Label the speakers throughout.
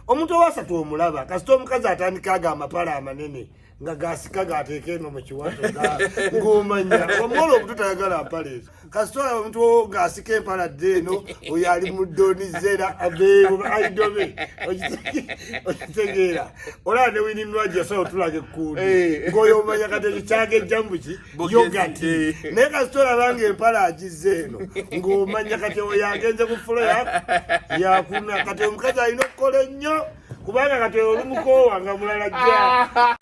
Speaker 1: omuntu owasatu omulaba kasita omukazi atandika agamba pala amanene nga gasika gateeke eno mu kiwato ng'omanya omuwala omuto tayagala mpala ezo kasita olaba omuntu gasika empala dde eno oyo ali mu donizera aidobe okitegeera olaba ne wininwaji yasobola otulaga ekkundi ng'oyo omanya kati ekyo kyagejja mbuki yogati naye kasita olaba ng'empala agizze eno ng'omanya kati oyo agenze ku fulo yakuna kati omukazi alina okukola ennyo kubanga kati olumukoowa nga mulala jja.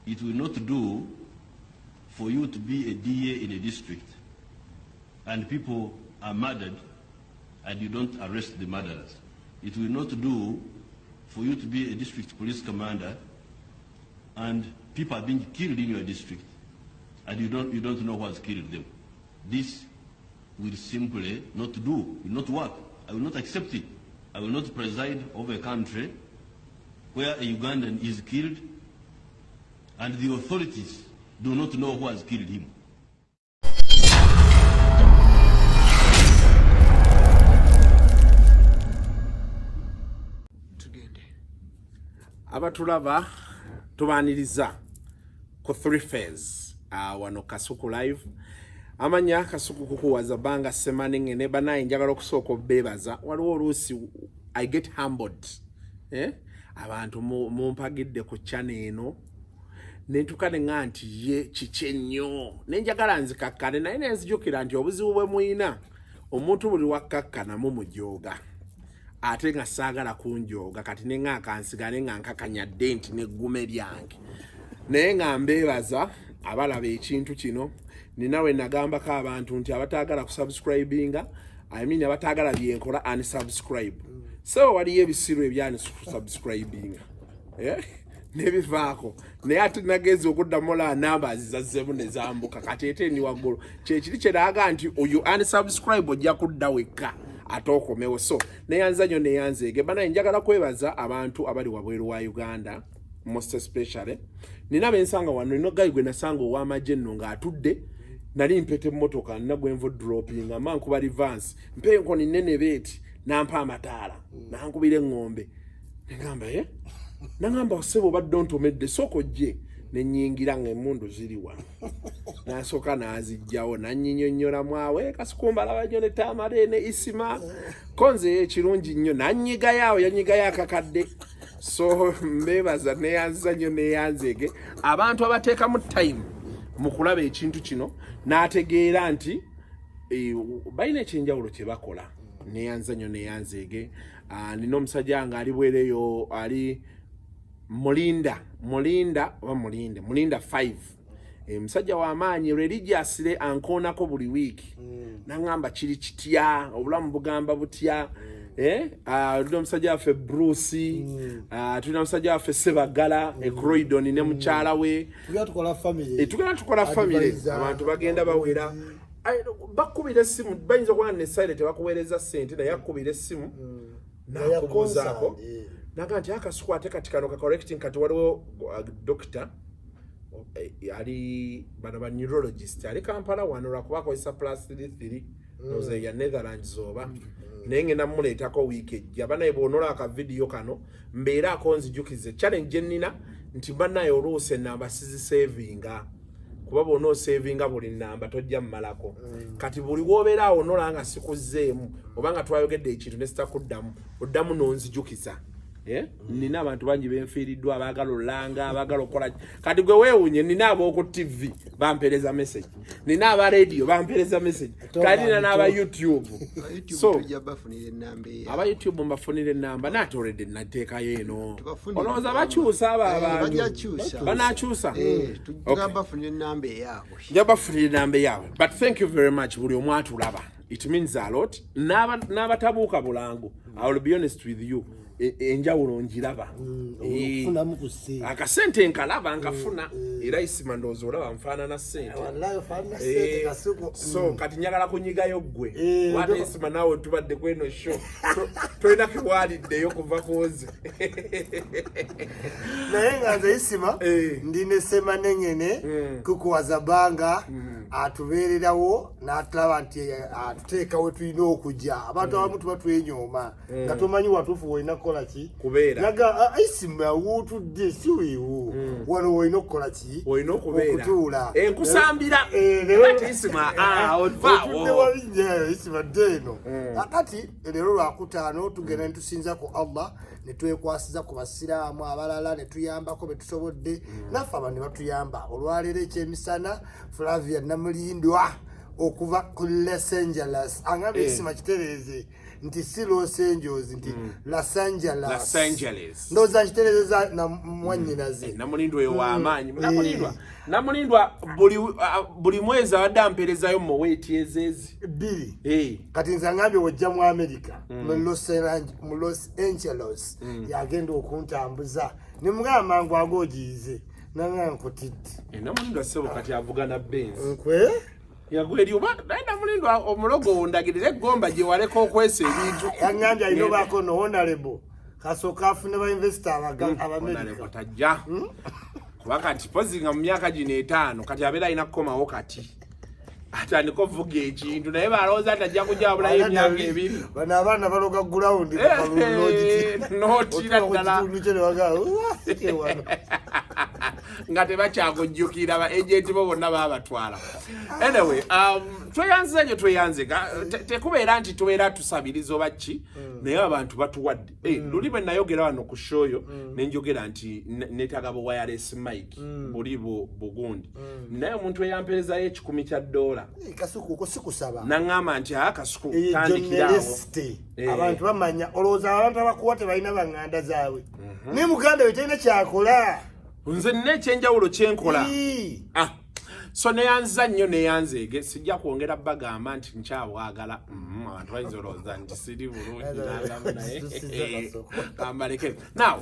Speaker 2: It will not do for you to be a DA in a district and people are murdered and you don't arrest the murderers. It will not do for you to be a district police commander and people are being killed in your district and you don't know what's killed them. This will simply not do, will not work. I will not accept it. I will not preside over a country where a Ugandan is killed and the authorities do not know who has killed him.
Speaker 3: Abatulaba tubaniriza ku 3 phase wano Kasuku live amanya Kasuku kukuwaza banga semani ngene bana njagala okusooka obebaza waliwo oluusi I get humbled abantu mumpagidde ku channel eno nentukane nganti ye kichenyo nenjagala nzikakkane naye nenzijukira nti obuzibu bwe muina omuntu buli wakakkana mu mujoga ate nga saagala kunjoga kati nenga kansigale nga nkakanyadde nti neggume lyange naye nga mbebaza abalaba ekintu kino ninawe nagamba ka abantu nti abatagala kusubscribinga abatagala byenkola unsubscribe so waliyo ebisiru ebyani subscribinga nebivaako naye ate nagezi okuddamu la namba zizazzemu ne zambuka kati ete ni waggulu kyekiri kyeraga nti oyo unsubscribe ojja kudda wekka ate okomewo so neyanzanyo neyanzeege bana njagala kwebaza abantu abali wabweru wa Uganda most especially nina bensanga wano ino gayi gwe nasanga ow'amagye nno ng'atudde nali mpete mmotoka nagwenvu dropping amankuba advance mpe enkoni nnene beeti nampa amataala nankubira eŋŋombe negamba nangamba osebo badde ontomedde soko gye nenyingira ng'emmundu ziri wano nasooka nazijjawo nanyinyonnyola mwawe Kasukumba labanyo ne Tamale ne Isima konze ekirungi nnyo nanyigayo yanyigayo akakadde so mbebaza neyanzanyo neyanzege abantu abateeka mu time mu kulaba ekintu kino n'ategeera nti balina ekyenjawulo kye bakola neyanzanyo neyanzege nina omusajja nga ali bwereyo ali Mulinda 5 musajja w'amaanyi religiously ankoonako buli wiiki nangamba kiri kitya obulamu bugamba butya tulina omusajja waffe Bruce tulina omusajja waffe Sebagala Croydon ne mukyala we tugenda tukola family abantu bagenda bawera bakubira essimu bayinza okuba ne silent bakuweereza ssente naye akubira essimu nakubuuzaako naga nti Akasuku ate kati kano ka correcting kati waliwo doctor ali bano ba neurologist ali Kampala wano lwakuba akozesa plus 3 noze ya Netherlands oba naye ngenda mmuleetako wiiki ejja banaye boonola aka video kano mbeera akonzijukize challenge ennina nti banaye oluusi ennamba sizisevinga kuba bw'onoosevinga buli nnamba tojja mmalako kati buli w'obeera awo onola nga sikuzzeemu oba nga twayogedde ekintu ne sitakuddamu oddamu n'onzijukiza nina abantu bangi benfiiriddwa abaagala olanga abaagala okukola kati gwe weewunye nina ab'oku TV bampeereza message nina aba radio bampeereza message kati nina n'aba YouTube so aba YouTube mbafunira ennamba naatoledde nateekayo eno olowooza bakyusa abo abantu banaakyusa nja bafunira ennamba eyaabwe but thank you very much buli omu atulaba it means a lot n'abatabuuka bulangu I will be honest with you enjawulo njiraba
Speaker 1: okufunamu ku ssente
Speaker 3: akasente nkalaba nkafuna era isima ndowooza olaba nfaanana ssente so kati njagala kunyigayo ggwe wate isima naawe tubadde kweno sho tolina kewaliddeyo kuva kuoze
Speaker 1: naye nga nze isima ndine semanengene kukuwaza banga atubeererawo n'atulaba nti atuteeka we tulina okujja abantu abamu tuba twenyoma nga tomanyi watuufu wolina kukola ki yaga isima wootudde si weewo wano wolina okukola ki okutuula
Speaker 3: enkusambira ati isima
Speaker 1: otudde walinnya isima dde eno akati leero lwakutaano tugenda ne tusinza ku Allah ne twekwasiza ku basiraamu abalala ne tuyambako be tusobodde naffe abantu ne batuyamba olwaleero ekyemisana Flavia Namulindwa okuva ku Los Angeles angabe isima kitereeze nti si Los Angeles nti Los Angeles ndoza kitereeza na mwanyinaze
Speaker 3: Namulindwa yo waamaanyi Namulindwa buli mwezi abadde amperezayo mu weeti ezezi
Speaker 1: bbiri kati nze ngambye wojja mu America mu Los Angeles yagenda okuntambuza ne mugamba mangu agogiize nanga nkutidde
Speaker 3: Namulindwa sebo kati avugana Benz
Speaker 1: nkwe
Speaker 3: yagweri oba Namulindwa omulogo ndagirire gomba gye waleka okwesa ebintu
Speaker 1: yangambye alina baako no honorable kasooka afune ba investor Abamerika
Speaker 3: tajja kuba kati pozinga mu myaka gino 5 kati abeera alina kukomawo kati atandika okuvuga ekintu naye balowooza atajja kujabulayo emyaka 2
Speaker 1: bano abaana baloga ground
Speaker 3: notira ddala nga tebakyakujjukira ba agenti bo bonna baabatwala anyway tweyanze tekubeera nti tubeera tusabiriza oba ki naye abantu batuwadde luli bwe nayogera wano ku shoyo nenjogera nti neetaaga bu wireless mic buli bugundi naye omuntu eyamperezayo $10,000
Speaker 1: kasuku sikusaba
Speaker 3: naŋŋamba nti akasuku tandikirawo
Speaker 1: abantu bamanya olowooza abantu abakuwa tebalina baŋŋanda zaabwe naye muganda we talina kyakola
Speaker 3: nze nina ekyenjawulo kyenkola so neyanza nnyo neyanzeege sijja kwongera bagamba nti nkyabwagala abantu bayinza olowooza nti siri bulungi nangamu naye ambaleke now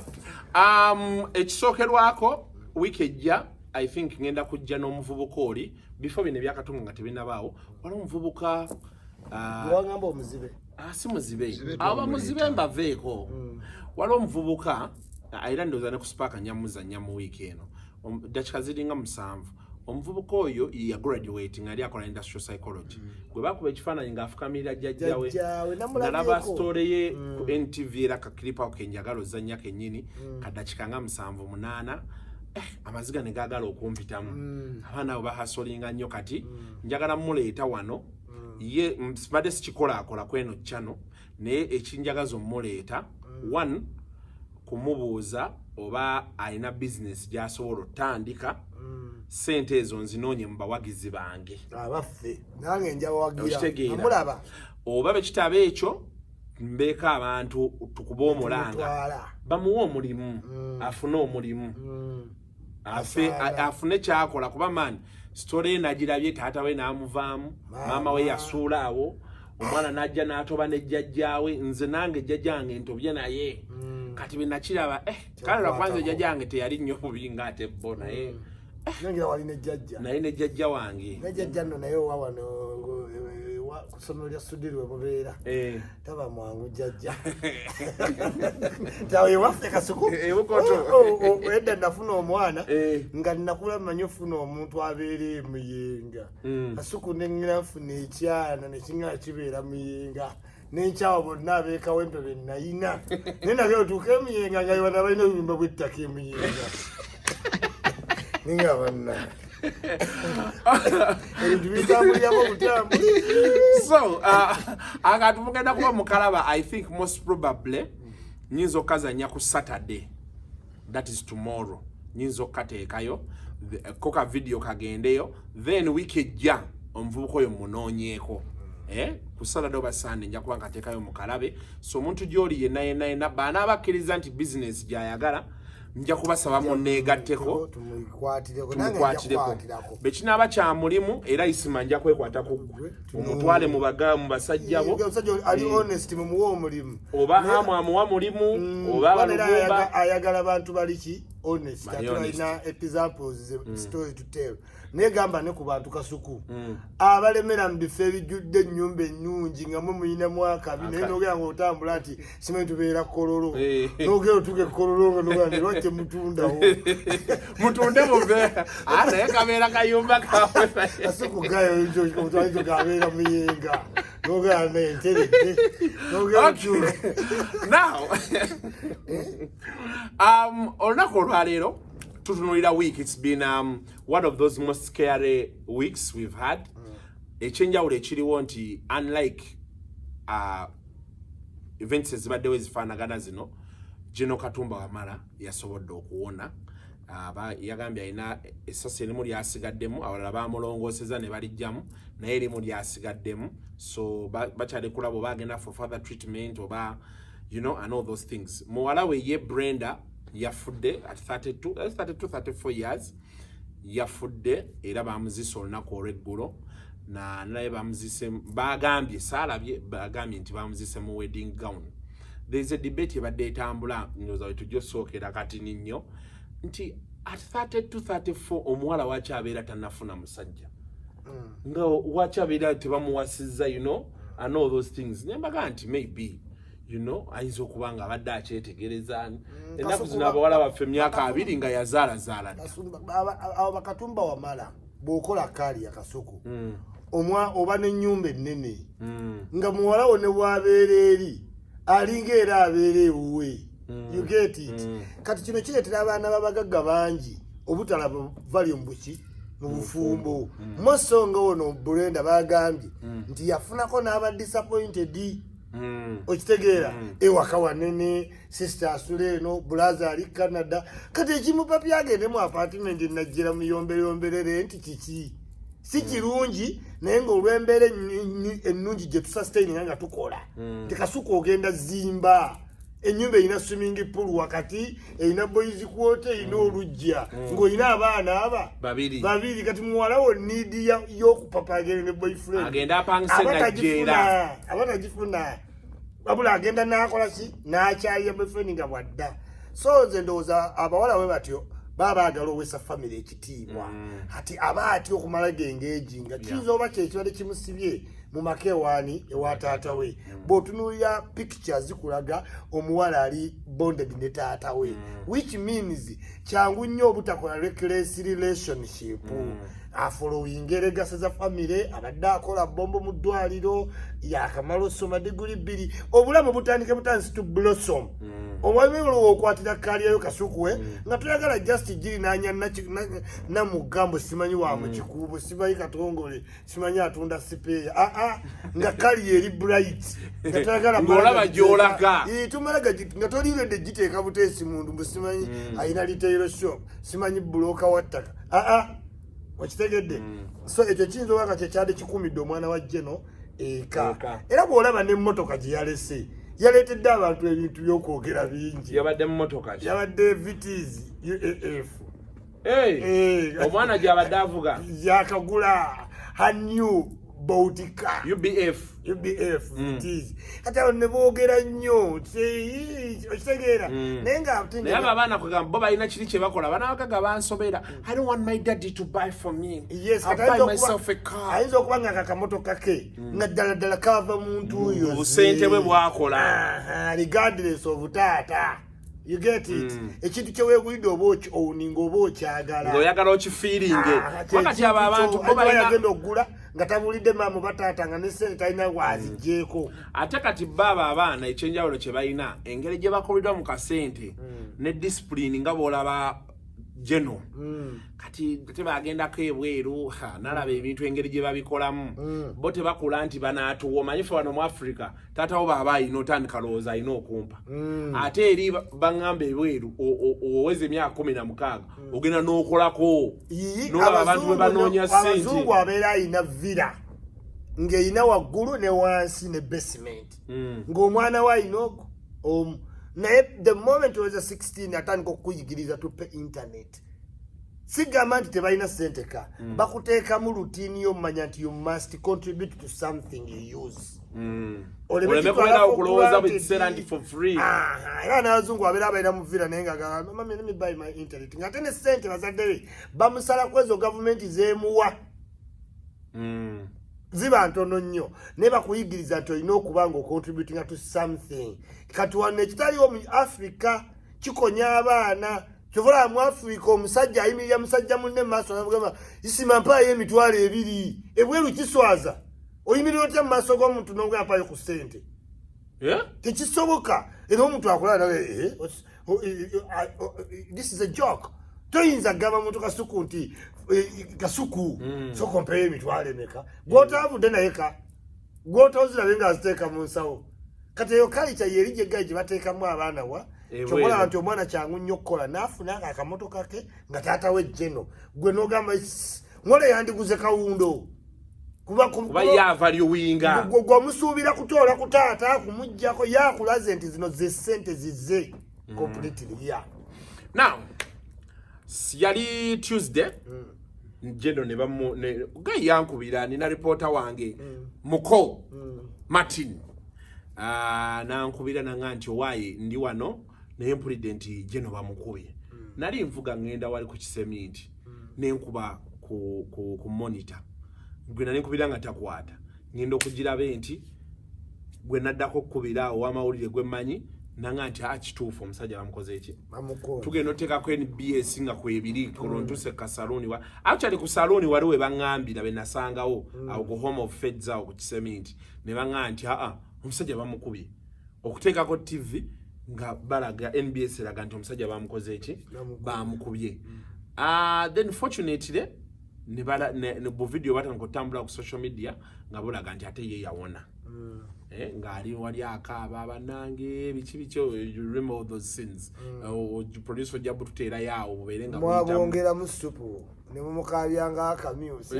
Speaker 3: ekisookerwako wiiki ejja I think ngenda kujja n'omuvubuka oli before bino ebyakatunga nga tebinabaawo waliwo omuvubuka
Speaker 1: wangamba omuzibe
Speaker 3: si muzibe aba muzibe mbaveeko waliwo omuvubuka era ndowooza ne ku Spark nyamuzannya mu wiiki eno dakika ziringa 7 omuvubuka oyo yagraduate nga ali akola industrial psychology gwe bakuba ekifaananyi ng'afukamirira jjajjawe nalaba story ye ku NTV era kakiripa kenjagala ozannya kennyini kadakika nga 7-8 amaziga ne gaagala okumpitamu abaana abo bahasolinga nnyo kati njagala muleeta wano ye mbadde sikikolakola kweno channel naye ekinjagaza omuleeta 1 kumubuuza oba alina business gy'asobola otandika sente ezo nzinoonye mu bawagizi bange
Speaker 1: abaffe nange njawagira amulaba
Speaker 3: oba bekitabo ekyo mbeeka abantu tukuba omulanga bamuwa omulimu afune omulimu afune kyakola kuba mani story nagirabye taata we n'amuvaamu maama we yasuula awo omwana n'ajja n'atoba ne jjajjaawe nze nange jjajjange ntobye naye kati bwe nakiraba kale lwakwanza jjajjange teyali nnyo bubi ng'ate bo naye naye ne jjajja wange
Speaker 1: nejjajja nno naye owa wano ku ssomero lya Sudiri we mubeera taba mwangu jjajja tawe waffe kasuku edda nafuna omwana nga nnakula manyi ofuna omuntu abeera emuyenga kasuku neŋŋira nfuna ekyana nekiŋŋala kibeera muyenga n'enkyawa bonna abeekawo empebe nayina naye nage otuuka emuyenga nga bana balina obuyumba bw'ettaka emuyenga ninga banna
Speaker 3: so akati mugenda kuba mukalaba I think most probably nyinza okazanya ku Saturday, that is tomorrow, nyinza okateekayo koka video kagendeyo then week ejja omuvubuka oyo munoonyeeko ku Saturday oba Sunday nja kuba nkateekayo mukalabe so omuntu gy'oli yenna baana abakkiriza nti business gy'ayagala nja kubasaba munneegatteko
Speaker 1: tumukwatireko
Speaker 3: bekinaaba kya mulimu era isima nja kwekwata ku omutwale mu basajja bo
Speaker 1: ali honest mu muwa omulimu
Speaker 3: oba amuwa mulimu oba abalugumba
Speaker 1: ayagala abantu baliki honest atulina examples story to tell negamba ne ku bantu kasuku abalemera mu bifo ebijjudde ennyumba ennungi nga muyina mwaka naye nogera nga otambula nti simanyi tubeera kololo nogera otuge kololo nga nogera lwaki mutundawo
Speaker 3: mutunde mubeera naye kabeera kayumba kawe
Speaker 1: kasuku gayo otwalizo gabeera muyenga nogera nenteredde nogera
Speaker 3: now olunaku olwaleero tutunulira week. It's been one of those most scary weeks we've had. Ekyenjawulo ekiriwo nti unlike events ezibaddewo ezifaanagana zino, General Katumba Wamala yasobodde okuwona. Yagambye alina essasi erimu lyasigaddemu, abalala baamulongooseza ne balijjamu, naye erimu lyasigaddemu. So bakyali kulaba oba agenda for further treatment oba and all those things. Muwala we ye Brenda yafudde at 34 years yafudde era bamuzise olunaku olw'eggulo naye bamuzise bagambye saalabye bagambye nti bamuzise mu wedding gown. There is a debate ebadde etambula nyoza we tujja osookera kati nnyo nti at 34 omuwala wakyabeera tannafuna musajja nga wakyabeera tebamuwasizza and all those things nembaga nti maybe ayinza okuba nga abadde akyetegereza ennaku zino abawala baffe emyaka 2 nga yazaalazaala
Speaker 1: abo Bakatumba Wamala bw'okola kaali akasuku oba n'ennyumba ennene nga muwala wo ne bw'abeera eri alinga era abeera ewuwe you get it kati kino kireetera abaana b'abagagga bangi obutalaba volume buki mu bufumbo mosonga ono Brenda bagambye nti yafunako n'aba disappointed okitegeera ewaka wanene sister asule eno brother ali Canada kati ekimu papi agende mu apartment najjira muyomberere nti kiki si kirungi naye ng'olw'embeera ennungi gye tusustain nga tukola tekasuka ogenda zimba ennyumba erina swimming pool wakati erina boys quarter erina olujja ng'olina abaana aba babiri kati muwala wo need y'okupapa agende ne boyfriend
Speaker 3: agenda apangise ng'ajjeera
Speaker 1: abatagifuna wabula agenda n'akola ki n'akyalya boyfriend nga bwadda so nze ndowooza abawala we batyo baba baagala owesa family ekitiibwa ati aba atya okumala gengeegi nga kiyinza oba kyekibadde kimusibye mu makewaani ewa taata we bw'otunuulira pictures zikulaga omuwala ali bonded ne taata we which means kyangu nnyo obutakola reckless relationship afollowing legacy za family abadde akola bombo mu ddwaliro yakamala osoma diguli 2 obulamu butandike butandise to blossom omwabiro okwatira kaliyayo kasukuwe nga tuyagala just giri nanya na mugambo simanyi wa mu kikubo simanyi katongole simanyi atunda sipeya nga kali eri bright nga tuyagala
Speaker 3: ngolaba jolaga
Speaker 1: tumalaga nga tolirede giteeka butesi mundu musimanyi ayina retail shop simanyi broker wattaka wakitegedde so ekyo kiyinza oba nga kyekyadde kikumidde omwana wa Jeno eka era bw'olaba n'emmotoka gye yalese yaleetedde abantu ebintu by'okwogera bingi
Speaker 3: yabadde mmotoka
Speaker 1: yabadde VTs UAF
Speaker 3: omwana gy'abadde avuga
Speaker 1: yakagula hanyu Bautica
Speaker 3: UBF
Speaker 1: VTs kati abo ne boogera nnyo okitegeera naye nga
Speaker 3: naye abo abaana kwegamba bo balina kiri kye bakola abaana bakaga bansobera I don't want my daddy to buy for me.
Speaker 1: Yes,
Speaker 3: I'll buy myself a car.
Speaker 1: Ayinza okuba nga kakamotoka ke nga ddala kava muntu oyo
Speaker 3: obusente bwe bwakola
Speaker 1: regardless of taata. You get it? Ekintu kye weegulidde oba owuninga oba okyagala
Speaker 3: ng'oyagala okifiiringe wakati abo abantu bo
Speaker 1: balina okugula nga tabulidde maamu bataata nga ne ssente talina wazigyeko
Speaker 3: ate kati baaba abaana ekyenjawulo kye balina engeri gye bakolebwa mu kasente ne discipline nga bw'olaba Jeno kati tebagendako ebweru nalaba ebintu engeri gye babikolamu bo tebakula nti banaatuwa omanyi fe wano mu Africa taatawo baaba alina otandika lowooza alina okumpa ate eri baŋŋamba ebweru oweza emyaka 16 ogenda n'okolako n'olaba abantu bwe banoonya ssente.
Speaker 1: Abazungu abeera alina villa ng'erina waggulu ne wansi ne basement ng'omwana we alina omu naye the moment oweza 16 atandika okukuyigiriza tupe internet sigamba nti tebalina sente ka bakuteekamu rutini yomanya nti you must contribute to something you use
Speaker 3: oleme kubeera okulowooza buli kiseera nti for free
Speaker 1: era n'abazungu abeera abaira mu villa naye nga mami let me buy my internet ng'ate ne sente bazadde bamusalako ezo gavumenti zeemuwa ziba ntono nnyo naye bakuyigiriza nti olina okuba nga ocontributinga to something kati wano ekitaliwo mu Africa kikonya abaana kyovula mu Africa omusajja ayimirira musajja munne mu maaso n'amugamba isima mpaayo emitwalo 2 ebweru kiswaza oyimirira otya mu maaso g'omuntu n'ogamba mpaayo ku ssente tekisoboka era omuntu akola nawe this is a joke toyinza gamba muntu kasuku nti kasuku soko mpeyo emitwalo emeka gw'otaavudde naye ka gw'otaozirabe nga aziteeka mu nsawo kati eyo kalica yeri gye gayi gye bateekamu abaana wa kyokola nti omwana kyangu nnyo okukola naafuna akamotoka ke nga taata we jeno gwe n'ogamba ngole yandiguze kawundo kuba
Speaker 3: yaava lyuwinga
Speaker 1: gwamusuubira kutoola ku taata kumuggyako yakulaze nti zino ze ssente zize completely
Speaker 3: now yali Tuesday jeno ne gayi yankubira nina reporter wange muko Martin nankubira nanga nti owaye ndi wano naye mpulidde nti jeno bamukubye nali nvuga ngenda wali ku kiseminti nenkuba ku monitor gwe nali nkubira nga takwata ngenda okugirabe nti gwe naddako okukubira ow'amawulire gwe mmanyi nanga nti kituufu omusajja bamukoze eki tugenda oteekako NBS nga kwebiri kolontuse ka saluni actually ku saluni waliwo we baŋŋambira be nasangawo awo ku home of feds awo ku kiseminti ne baŋŋamba nti omusajja bamukubye okuteekako TV nga balaga NBS eraga nti omusajja bamukoze eki bamukubye then fortunately ne bu video batandika okutambula ku social media nga bulaga nti ate ye yawona ng'ali wali akaaba banange biki you remember all those scenes producer ojja bututeera yaawo bubeere nga
Speaker 1: mwabongera mu supu ne mumukabyanga akamyusi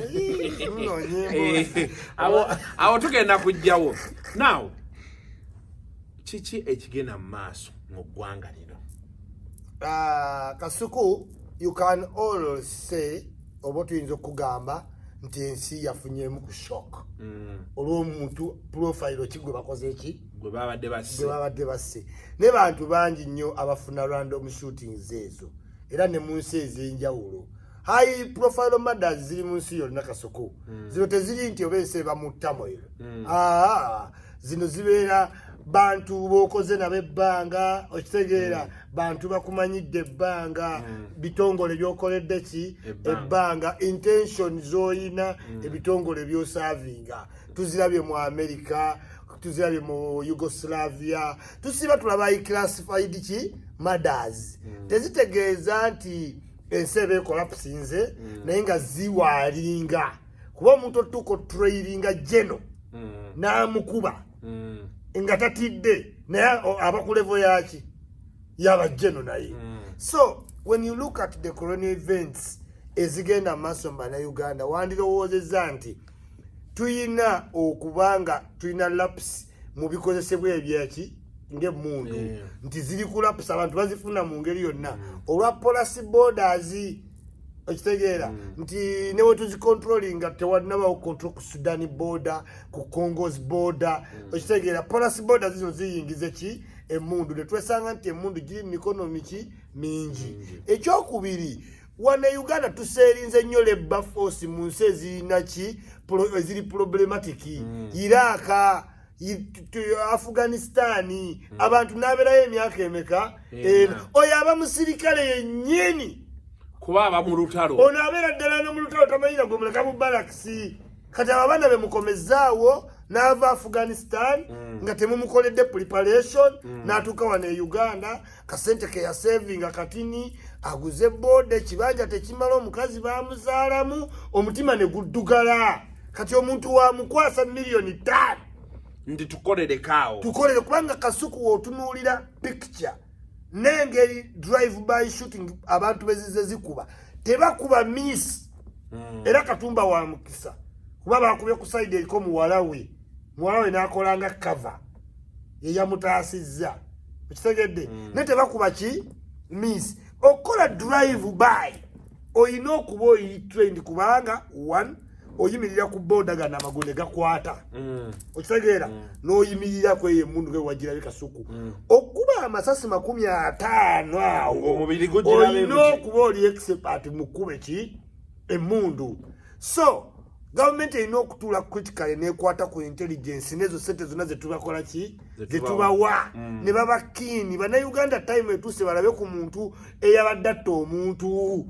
Speaker 3: awo tugenda kujjawo now kiki ekigenda mu maaso mu ggwanga lino
Speaker 1: kasuku you can always say oba tuyinza okugamba nti ensi yafunyemu ku shock olw'omuntu profile ki gwe bakoze eki
Speaker 3: gwe babadde
Speaker 1: basse ne bantu bangi nnyo abafuna random shootings ezo era ne mu nsi ez'enjawulo high profile murders ziri mu nsi yonna Kasuku zino teziri nti oba ensi bamutta zino zibeera bantu bokoze nabo ebbanga okitegeera bantu bakumanyidde ebbanga bitongole byokoledde ki ebbanga intention zoyina ebitongole byosavinga tuzirabye mu America tuzirabye mu Yugoslavia tusiba tulaba classified ki murders tezitegeeza nti ensebe collapsinze naye nga ziwalinga kuba omuntu otuuka trailinga jeno n'amukuba nga tatidde naye abakulevo yaki yaba jeno naye so when you look at the colonial events ezigenda maaso mu Bannayuganda wandirowoozezza nti tuyina okubanga tuyina lapsi mu bikozesebwa ebyaki ng'emmundu nti ziri kulapsa abantu bazifuna mu ngeri yonna olwa policy borders okitegeera nti newe tuzicontrollinga tewalinabawo control ku Sudan border ku Congo's border okitegeera policy borders zino ziyingize ki emmundu ne twesanga nti emmundu giri mu mikono miki mingi ekyokubiri wane Uganda tuseerinze nnyo labor force mu nsi ezirina ki eziri problematic Iraq Afghanistan abantu nabeerayo emyaka emeka oyo aba musirikale yennyini
Speaker 3: kuba aba mu lutalo
Speaker 1: ono abeera ddala no mu lutalo tamanyira gwe muleka mu barracks kati abaana bemukomezaawo n'ava Afghanistan nga temumukoledde preparation n'atuuka wano e Uganda kasente ke yasevinga katini aguze boda ekibanja tekimala omukazi bamuzaalamu omutima ne guddugala kati omuntu wa mukwasa $5 million
Speaker 3: ndi tukolere kaawo
Speaker 1: tukolere kubanga Kasuku wotunuulira picture n'engeri drive by shooting abantu bezize zikuba tebakuba miss era Katumba wa mukisa kuba bakubye ku side eriko muwala we n'akolanga cover ye yamutaasizza Okitegedde nete bakuba ki miss okola drive by oyina okuba oyi trained kubanga one oyimirira ku boda gana amagone gakwata okitegeera n'oyimirira kweyo emundu ge wagira bikasuku okuba amasasi 50 awo
Speaker 3: omubiri gujira
Speaker 1: oyina okuba oli expert mu kube ki emundu so government erina okutuula critically nekwata ku intelligence nezo sente zonna zetubakola ki zetubawa ne baba kini bannayuganda time etuuse balabe ku muntu eyabadde atta omuntu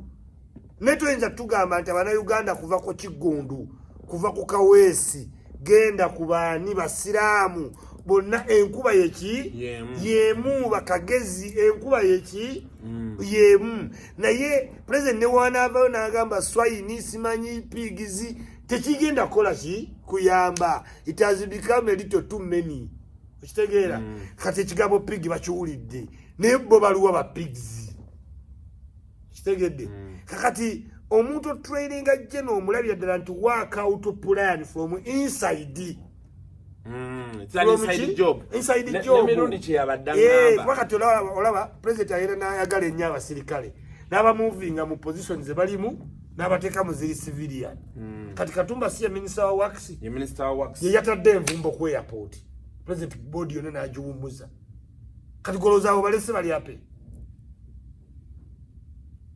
Speaker 1: netuyinza tugamba nti abannayuganda kuva ku Kigundu kuva ku Kaweesi genda ku baani basiraamu bonna enkuba yeki yemu bakagezi enkuba yeki yemu naye president ne wanaavayo n'agamba swahili simanyi pigizi tekigenda kola ki kuyamba it has become a little too many okitegeera kati ekigambo pig bakiwulidde naye bo baluwa ba pigs kitegedde kakati omuntu training ajeno omulabya ddala nti work out plan from inside
Speaker 3: inside job nemirundi kyeyabadde
Speaker 1: wakati olaba president ayera n'ayagala ennyo abasirikale n'abamuvinga mu position ze balimu n'abateeka mu ziri civilian kati Katumba si ye minister wa works ye yatadde envumbo ku airport president board yonna n'agiwummuza kati goloza abo balese bali ape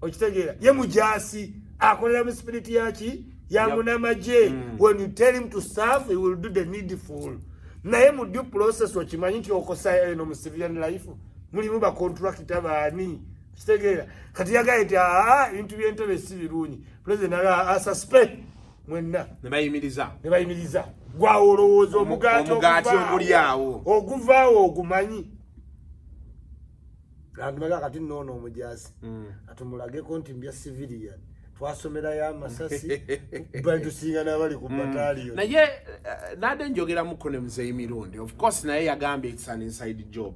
Speaker 1: okitegeera ye mujasi akolera mu spirit yaki ya munamaje when you tell him to serve he will do the needful naye mu due process okimanyi nti okosa eno mu civilian life mulimu ba contract abaani okitegeera kati yagaye nti into byentebe si birungi president ala suspect mwenna
Speaker 3: ne bayimiriza
Speaker 1: gwawo olowooza omugaati
Speaker 3: oguli awo
Speaker 1: oguvaawo ogumanyi Randumaga kati nono omujasi atumulageko nti mbya civilian twasomera ya masasi bantu singa nabali ku battalion
Speaker 3: naye nade njogera mukone mzee mirundi of course naye yagambye it's an inside job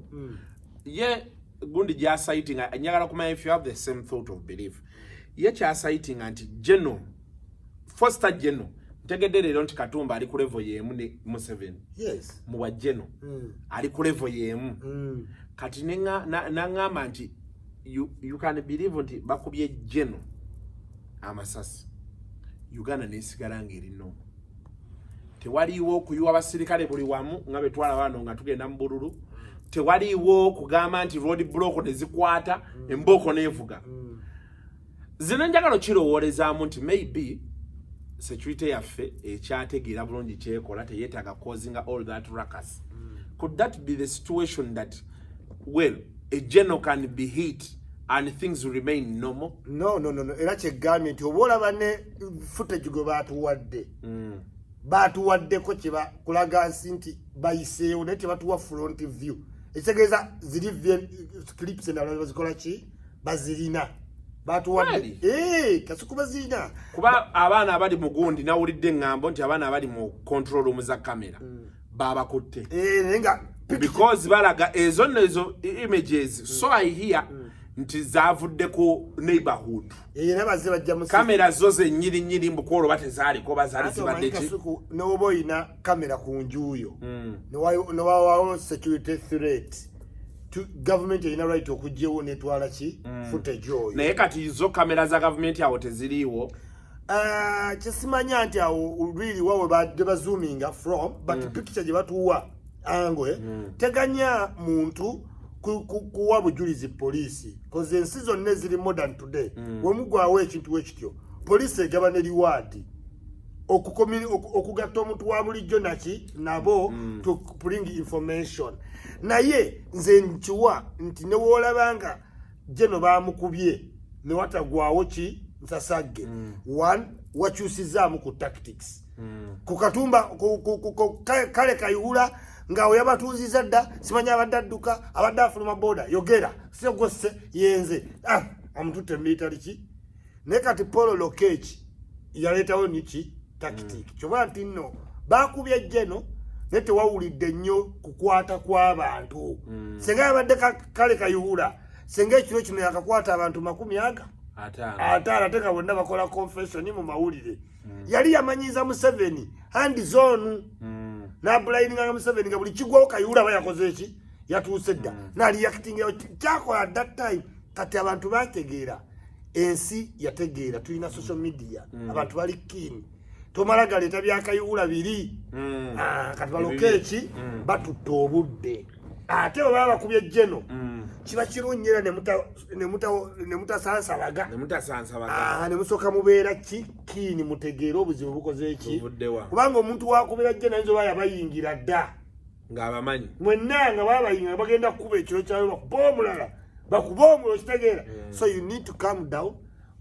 Speaker 3: ye gundi ja citing anyagala kuma if you have the same thought of belief ye cha citing anti general Foster general ntegedde lero nti Katumba ali ku level yemu ne Museveni
Speaker 1: yes
Speaker 3: mu wa general ali ku level yemu kati nangamba nti you can believe nti bakubye general amasasi Uganda nesigala ngeri no tewaliwo kuyuwa abasirikale buli wamu nga betwala bano nga tugenda mu bululu tewaliwo kugamba nti road block nezikwata emboko nevuga zino njagalo kirowoolezaamu nti maybe security yaffe ekyategeera bulungi kyekola teyetaaga causing all that ruckus could that be the situation that well a general can be hit and things will remain normal?
Speaker 1: No. Era kyegambye nti oba olaba ne footage gwe baatuwadde ko kiba kulaga nti bayiseewo naye tebatuwa front view ekitegeeza ziri clips endala bazikola ki bazirina baatuwadde kasukuba zirina
Speaker 3: kuba abaana abali mu gundi nawulidde ŋŋambo nti abaana abali mu control room za kamera baabakutte
Speaker 1: naye nga
Speaker 3: because balaga ezo nezo images so I hear nti zavudde ku neighborhood
Speaker 1: nabaze bajja mu
Speaker 3: kamera zo zennyiri mbukwolo batezaaliko bazali zibadde ki
Speaker 1: n'oba oyina kamera ku njuuyo newawawo security threat government erina right okugyewo netwala ki footage oyo
Speaker 3: naye kati zo kamera za government awo teziriiwo
Speaker 1: kyesimanya nti awo really wawe badde bazoominga from but picture gye batuwa angwe teganya muntu kuwa bujulizi polisi koze ensi zonna eziri modern today wemugwawo ekintu wekityo polisi egaba ne reward okugatta omuntu wa bulijjo naki nabo to bring information naye nze nkiwa nti newoolabanga jeno bamukubye ne watagwawo ki nsasagge one wakyusizaamu ku tactics ku Katumba kale kayihula ngawe yabatunziza dda simanya abadde adduka abadde afuluma boda yogera sigose yenze amututte military ki naye kati Paul Lokech yaleetawo niki tactic kyoba nti nno bakubye jeno naye tewawulidde nnyo kukwata kw'abantu senga yabadde kale kayihula senga ekiro kino yakakwata abantu 50 ataano ate nga bonna bakola confession mu mawulire yali yamanyiza Museveni hand zone n'abulayininga Museveni nga buli kigwawo kayihula bayakoze eki yatuuse dda n'aliyakitinga kyakola at that time kati abantu bategeera ensi yategeera tulina social media abantu bali keen tomala galeeta byakayuula biri kati baloke eki batutta obudde ate bwe baba bakubye jeno kiba kirungi era ne mutasansabaga ne musooka mubeera kiini mutegeera obuzibu bukoze eki kubanga omuntu wakubira jeno ayinza oba yabayingira dda
Speaker 3: ng'abamanyi
Speaker 1: mwenna nga babayingira bagenda kukuba ekiro kyawe bakuba omulala bakuba omulala okitegeera so you need to calm down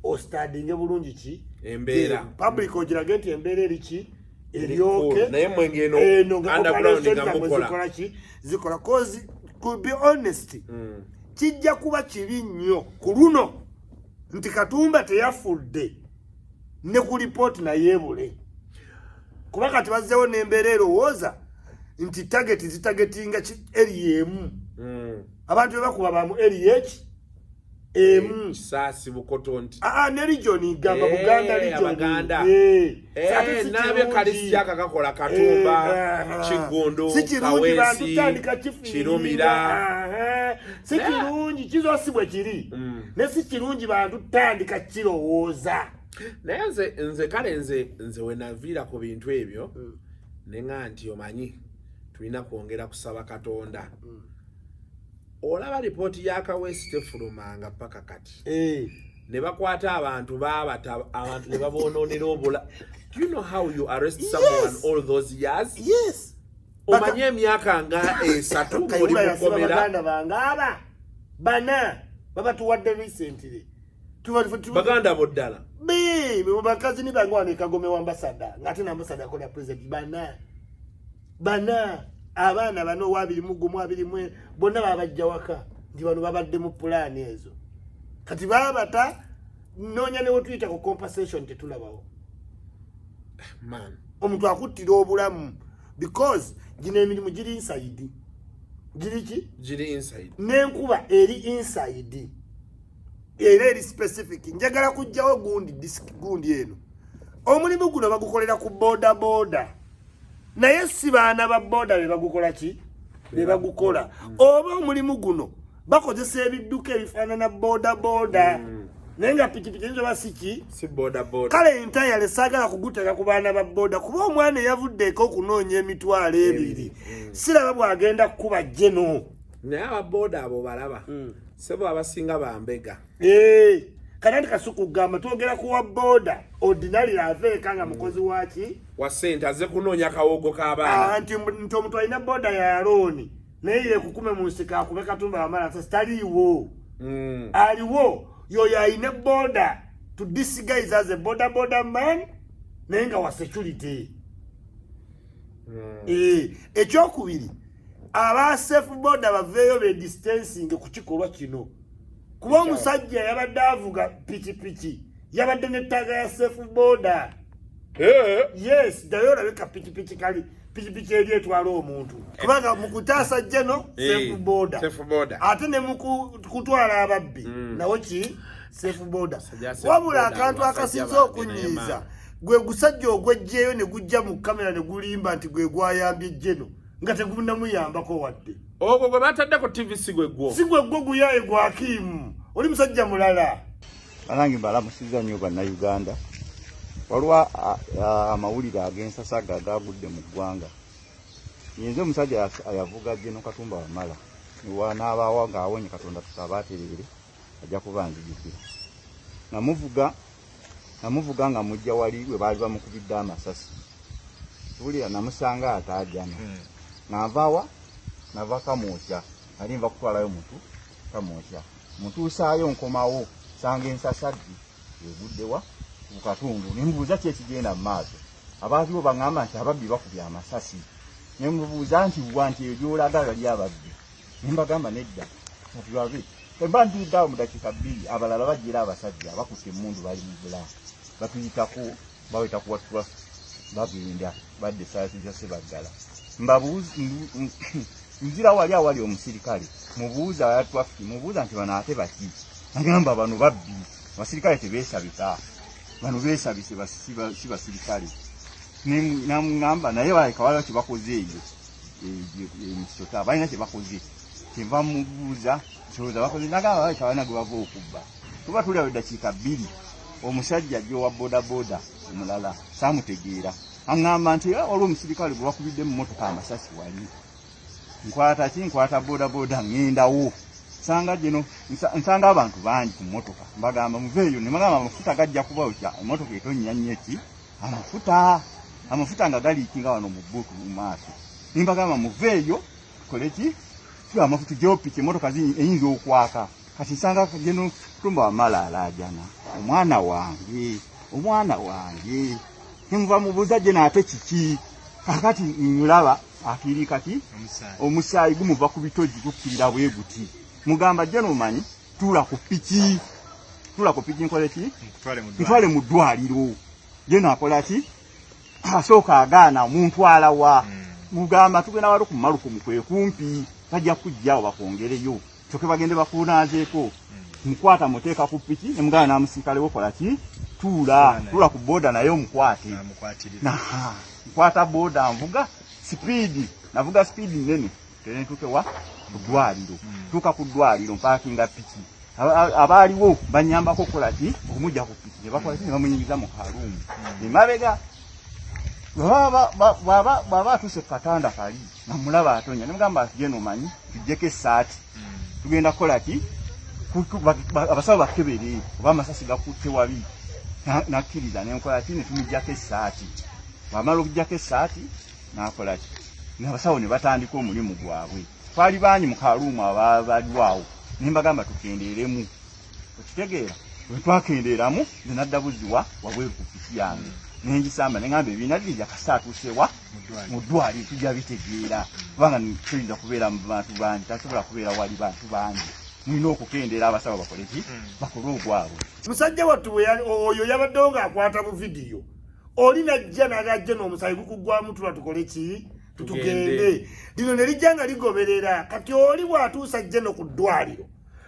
Speaker 1: ostadinge bulungi ki
Speaker 3: embeera
Speaker 1: public ogirage nti embeera eriki eryoke
Speaker 3: naye mwengeno underground nga mukola
Speaker 1: zikola cause to be honest kijja kuba kibi nnyo ku luno nti Katumba teyafudde ne ku report nayeebule kuba kati bazzeewo n'embeera erowooza nti target zitagetinga eri emu abantu be bakuba bamu eri eki emu
Speaker 3: sasi bukoto nti
Speaker 1: ne region gamba Buganda region
Speaker 3: nabe Kalisia kakola Katumba Kigondo Kawesi Kirumira
Speaker 1: si kirungi kizosibwe kiri ne si kirungi bantu tandika kirowooza
Speaker 3: naye nze kale nze wenaviira ku bintu ebyo nenga nti omanyi tulina kwongera kusaba Katonda olaba ripoti ya Kawesi tefulumanga paka kati ne bakwata abantu abantu ne babononera obula. Do you know how you arrest someone all those years?
Speaker 1: Yes.
Speaker 3: Omanye emyaka nga 3 muri mukomera
Speaker 1: baganda bangaba bana baba tuwadde recently
Speaker 3: baganda boddala
Speaker 1: bakazi ni bangwa ne Kagome wa ambassador ngate na ambassador kola president bana abana bano wabiri mugumu abiri mwe bonna babajja waka ndi bano babadde mu plan ezo kati babata nonya ne wotuyita ko compensation tetulabawo
Speaker 3: man
Speaker 1: omuntu akuttira obulamu because gino emirimu giri inside
Speaker 3: giri inside
Speaker 1: n'enkuba eri inside era eri specific njagala kujjawo gundi eno omulimu guno bagukolera ku boda naye si baana ba boda be bagukola ki be bagukola oba omulimu guno bakozesa ebidduka ebifaanana boda naye nga pikipiki nzo basiki
Speaker 3: si boda
Speaker 1: kale entayale saagala kuguteka ku baana ba boda kuba omwana eyavuddeeko okunoonya emitwalo ebiri siraba bwagenda kukuba jeno
Speaker 3: naye ababoda abo balaba sebo abasinga bambega
Speaker 1: kanandi kasuku gamba twogera kuwa boda ordinary aveeka nga mukozi waki
Speaker 3: wa sente aze kunoonya kawogo k'abaana
Speaker 1: nti omuntu alina boda ya looni naye yekukume mu nsika akube Katumba wamala taliiwo aliwo yoyo ayina boda to disguise as a boda man naye nga wa security ekyokubiri aba safe boda baveeyo be distancing ku kikolwa kino kuba omusajja yabadde avuga pikipiki yabadde n'ettaaga ya safe boda yes dayo olabeka pikipiki kali pikipiki eri etwala omuntu kubanga mu kutaasa jeno safe boda ate ne mu kutwala ababbi nawo ki safe boda wabula akantu akasinza okunyiiza gwe gusajja ogwejjeeyo ne gujja mu kamera ne gulimba nti gwe gwayambye jeno nga tegunamuyambako wadde
Speaker 3: ogwo gwe bataddeko TV si gwe
Speaker 1: guyaye gwakiimu oli musajja mulala
Speaker 4: alangi mbalamusiza nnyo bannayuganda waliwo amawulire ag'ensasa agagudde mu ggwanga yenze omusajja ayavuga Jeno Katumba wamala niwanaabaawo ng'awonye Katonda tukabaaterere ajja kuba nzijukira namuvuga nga mujja wali we baali bamukubidde amasasi tulira namusanga ataajana navaawa nava Kamwokya ali nva kutwalayo mutu Kamwokya mutuusaayo nkomawo sanga ensasaddi eguddewa ku katundu nembuuza ki ekigenda mu maaso abantu bo baŋŋamba nti ababbi bakubya amasasi nemubuuza nti wanti eyo gy'olaga bali ababbi nembagamba nedda natulabe emba ntuddaawo mu dakiika 2 abalala bajjira abasajja bakutte emmundu bali mu bula batuyitako baweta kuwatula bagenda badde saasiza sebaggala nzira wali awali omusirikale mubuuza ya traffic mubuuza nti bano ate baki agamba bano babbi abasirikale tebeesabika bano beesabise si basirikale namugamba naye baleka waliwo kyebakoze eyo emisota balina kyebakoze kiva mubuuza soza bakoze nagamba bakabana gwe bava okubba tuba tuli awo eddakiika 2 omusajja jo wa bodaboda omulala saamutegeera aŋŋamba nti olwo omusirikale gwe bakubidde mu mmotoka amasasi wali nkwata bodaboda ŋŋendawo nsanga abantu bangi ku mmotoka mbagamba muveeyo ne bagamba amafuta gajja kuba otya emmotoka etonnya nnyo ki amafuta nga galiikinga wano mu bbuutu mu maaso nimbagamba muveeyo tukole ki amafuta gyopiki emmotoka eyinza okwaka kati nsanga General Katumba Wamala alaajana omwana wange nmuva mubuuza gye naate kiki kakati mulaba akiri kati omusaayi gumuva ku bitoji gukkirira bwe guti mugamba gye nomanyi tuula ku piki nkole ki ntwale mu ddwaliro gye nakola ki asooka agaana muntwala wa mugamba tugenda wali ku Malukumu kwe kumpi bajja kujjawo bakwongereyo kyoke bagende bakunaazeeko mukwata muteeka ku piki ne mugamba n'amusiikale wokola ki tuula ku boda naye omukwate nkwata boda nvuga navuga speed nene tenentuke wa ku ddwaliro tuuka ku ddwaliro mpaakinga piki abaaliwo banyambako kola ki okumujja ku piki nebakola ki ne bamunyingiza mu kaluumu emabega bwaba atuuse ku katanda kali namulaba atonya nemugamba ati geno omanyi tujjeko essaati tugenda kukola ki abasawo bakebere oba amasasi gakutte wabi nakkiriza nenkola ki netumujjako essaati wamala okujjako essaati nakola ki nabasawo ne batandika omulimu gwabwe twali banyi mu kaluumu abaliwawo nimbagamba tukendeeremu okitegeera wetwakendeeramu nenadda buziwa wabweru ku piki yange nengisamba nengamba ebiina bijja kasita atuusewa mu ddwaliro tujja bitegeera kubanga tuyinza kubeera mu bantu bangi tasobola kubeera wali bantu bangi mulina okukendeera abasawo bakole ki bakole ogwabwe
Speaker 1: musajja wattu oyo yabaddewo ng'akwata mu vidiyo oli najja n'agajja n'omusaayi gukuggwamu tuba tukole ki tutugende lino ne lijja nga ligoberera kati oli bw'atuusa jjeno ku ddwaliro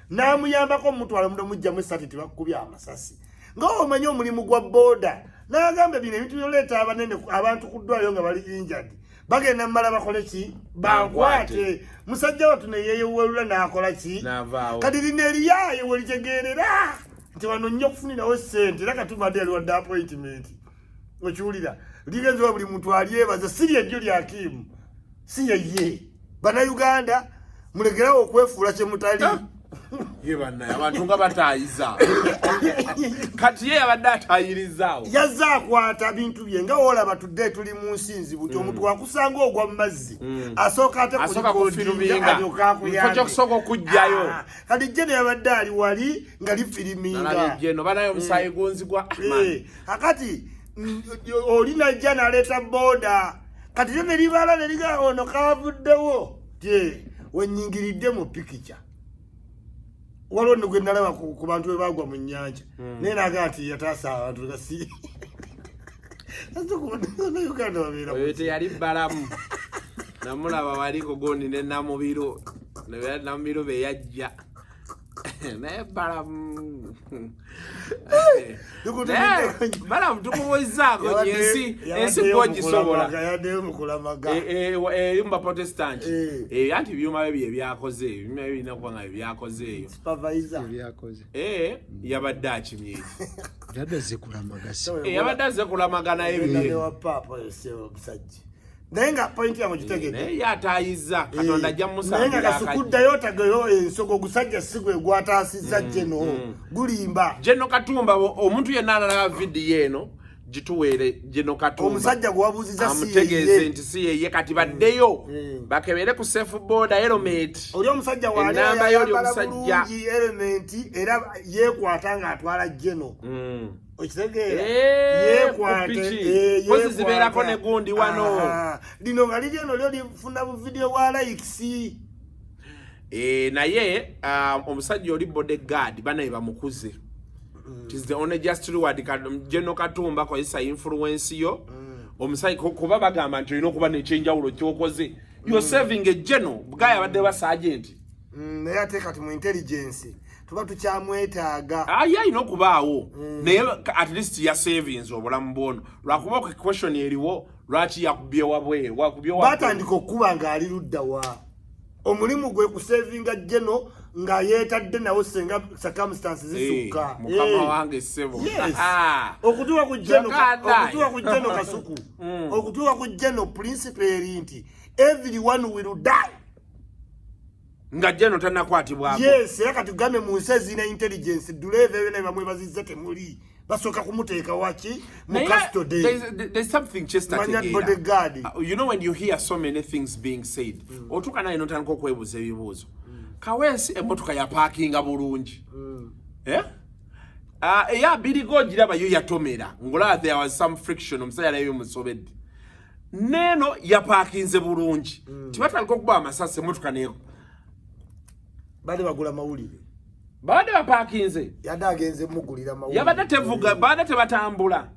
Speaker 1: n'amuyambako mumutwala mujjamu essaati tebakubya amasasi ng'omanyi omulimu gwa booda n'agamba bino ebintu byoleeta abanene abantu ku ddwaliro nga bali injured bagenda mmala bakole ki bankwate musajja wattu ne yeeyewelula n'akola ki kati lino eriyaayo welitegeerera nti wano nnyo okufunirawo ssente era katubadde yaliwadde appointment okiwulira ligenzewa buli muntu alyebaza siri ejjo lyakimu si yeye bannayuganda mulegerawo okwefuula kyemutali
Speaker 3: ye bannaye abantu nga bataayiza kati ye yabadde ataayirizaawo
Speaker 1: yazze akwata bintu bye nga woolaba tudde tuli mu nsinzi buti omuntu wakusanga ogwa mu mazzi asooka ate
Speaker 3: kulikoodingaokusooka okujjayo
Speaker 1: kati jjeno yabadde ali wali nga lifiriminga
Speaker 3: jeno banaye omusaayi gunzigwa
Speaker 1: akati oli najja n'aleeta booda kati lyo ne libala ne liga ono kaavuddewo tye wenyingiridde mu pikica waliwo ne gwe nalaba ku bantu be bagwa mu nnyanja naye nagaa nti yataasa abantu gasi uganda babeera
Speaker 3: oyo teyali bbalamu namulaba waliko gondi ne namubiro namubiro be yajja naye balamu balamu tukubuuzaako ensi gwogisobola eri mu baprotestanti anti ebyuma bye byakoze ebyuma bye birina kuba nga byakoze eyo yabadde akimye yabadde azze kulamagana ebyo
Speaker 1: naye nga pointi yange gitegedde
Speaker 3: naye yataayiza katonda ajja mumusanga
Speaker 1: naye nga kasukuddayo tagayo ensogo gusajja sigwe gwataasizza jeno gulimba
Speaker 3: Jeno Katumba omuntu yenna alaba vidiyo eno gituweere Jeno Katumba
Speaker 1: omusajja gwabuuzizza
Speaker 3: amutegeeze nti si yeye kati baddeyo bakebere ku safe border helmet
Speaker 1: oli omusajja waayambala bulungi helmet era yeekwata ng'atwala jeno okitegeera
Speaker 3: yeekwate zibeerako ne gundi wano
Speaker 1: lino nga liri eno lyo lifuna bu vidiyo bwa likes
Speaker 3: naye omusajja oli bodyguard banaye bamukuze it is the only just reward Jeno Katumba kozesa influence yo omusajja kuba bagamba nti olina okuba nekyenjawulo kyokoze you're saving a general bugaya abadde ba sergeant
Speaker 1: naye ate kati mu intelligence tuba tukyamwetaaga
Speaker 3: alina okubaawo naye at least ya savings obulamu bwono lwakuba ku question eriwo lwaki yakubye wabweru
Speaker 1: batandika okuba ng'ali ludda wa omulimu gwe kusavinga jeno nga yetadde nawo senga circumstances zisuka
Speaker 3: mukama wange sebo
Speaker 1: okutuwa ku jeno Kasuku okutuwa ku jeno principle nti everyone will die
Speaker 3: nga jeno tanakwatibwa
Speaker 1: yes yakati tugambe mu nsezi na intelligence duleve bene bamwe bazizza temuli basoka kumuteeka waki mu custody.
Speaker 3: There's something just you know when you hear so many things being said otuka naye notandika okwebuuza ebibuuzo kawensi emotoka ya parkinga bulungi eya birigo giraba yo yatomera ngola there was some friction omusaya nayo musobedde neno ya parkinze bulungi tibatandika okuba amasasi emotoka neyo
Speaker 1: bade bagula mawulire
Speaker 3: bade baparkinze
Speaker 1: yadde agenze mugulira mawulire
Speaker 3: yabadde tevuga bade tebatambula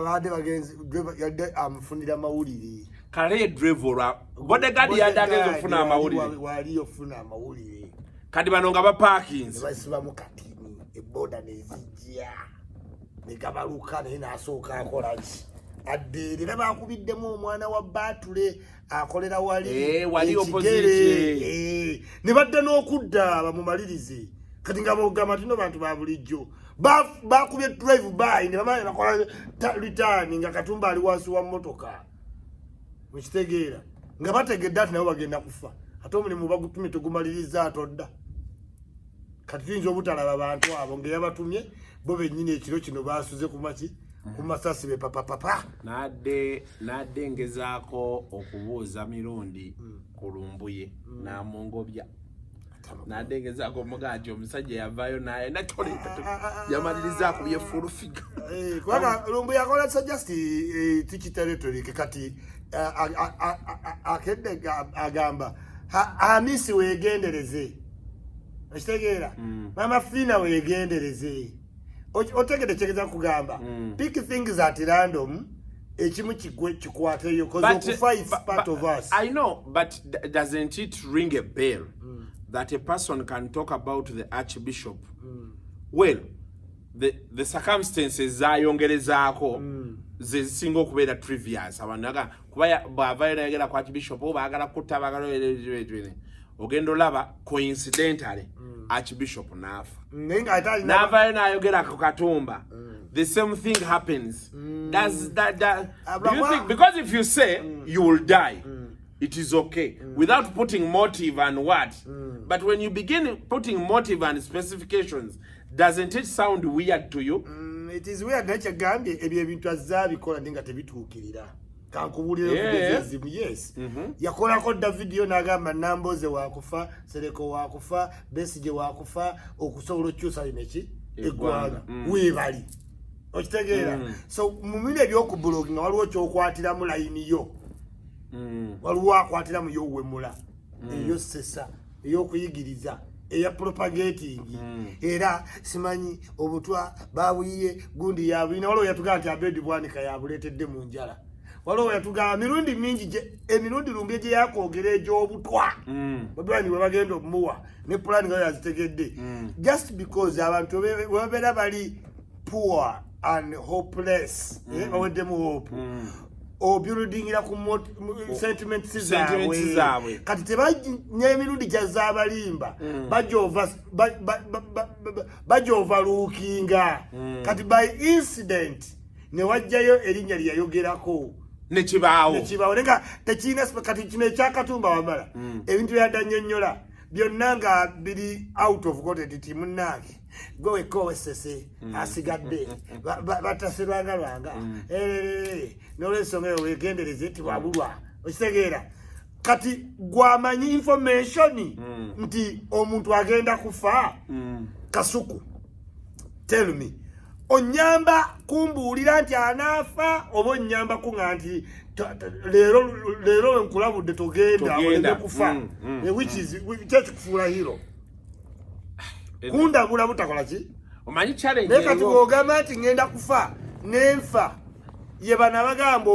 Speaker 1: bade bagenze yadde amfunira mawulire
Speaker 3: kale driver bodyguard yadde agenze okufuna amawulire
Speaker 1: wali ofuna amawulire
Speaker 3: kadi bano nga baparkinze
Speaker 1: basiba mu katini eboda nezijja nekabaluka naye nasooka akolaki addere bakubiddemu omwana wa Batule akolera wali
Speaker 3: opposite
Speaker 1: ne badde n'okudda bamumalirize kati nga bogamba tino bantu ba bulijjo bakubye drive by ne bamanya bakola return nga Katumba ali wansi wa motoka mukitegeera nga bategedde ati nabo bagenda kufa ate omulimu bagutumye tegumaliriza atodda kati tuyinza obutalaba abantu abo ngeyabatumye bo bennyini ekiro kino basuze kumaki kumasasi be papa
Speaker 3: nadde ngezaako okubuuza mirundi kulumbuye namungobya nadde ngezaako omugaa nti omusajja yavaayo naye yamaliriza akubye full figure
Speaker 1: kubanga lumbuye akola suggest tikiteretorike kati akedde agamba amisi weegendereze okitegeera mama Fina weegendereze otegede kyegeza kugamba pick things at random ekimu kikwateyo because okufa is part of us.
Speaker 3: I know, but doesn't it ring a bell that a person can talk about the Archbishop? Well, the circumstances zayongerezaako zezisinga okubeera trivias abantu kuba bwavayo nayogera ku Archbishop baagala kutta baagala ogenda olaba coincidentally Archbishop nafa navayo nayogera ku Katumba the same thing happens. Does that do you think because if you say you will die it is okay without putting motive and what but when you begin putting motive and specifications doesn't it sound weird to you?
Speaker 1: It is weird naye kyegambye ebyo ebintu azabikola nga tebituukirira kankubulira ezimu yes yakolako Davidio n'agamba Namboze wakufa Sereko wakufa Besigye wakufa okusobola okyusa neki eggwanga weebali okitegeera so mu mino ebyokubloginga waliwo kyokwatiramu layini yo waliwo akwatiramu yowemula eyo sesa eyokuyigiriza eya propagating era simanyi obutwa babuyiye gundi yabulina waliwo yatugamba nti Abedi Bwanika yabuleetedde mu njala waliwo yatugamba mirundi mingi emirundi lumbi gye yakwogera egy'obutwa babani bwe bagenda omuwa ne plan nga yazitegedde just because abantu babeera bali poor and hopeless baweddemu hope obuildingira ku sentiments zaabwe kati tebanya emirundi gyazaabalimba bajoovaluukinga kati by incident ne wajjayo erinnya lyayogerako nekibaawo nenga tekirina kati kino ekyakatumba wamala ebintu byadannyonnyola byonna nga biri out of context munnange gowe sese asigadde bataserwanga lwanga n'olwensonga eyo weegendereze tiwabulwa okitegeera kati gwamanyi information nti omuntu agenda kufa Kasuku tell me onyamba kumbuulira nti anaafa oba onyamba kuŋŋa nti leero wenkulabudde togenda oleme kufa which is kyekikufuula hero kundabula butakola ki
Speaker 3: omanyi challenge
Speaker 1: naye kati bw'ogamba nti ngenda kufa nenfa ye bana bagamba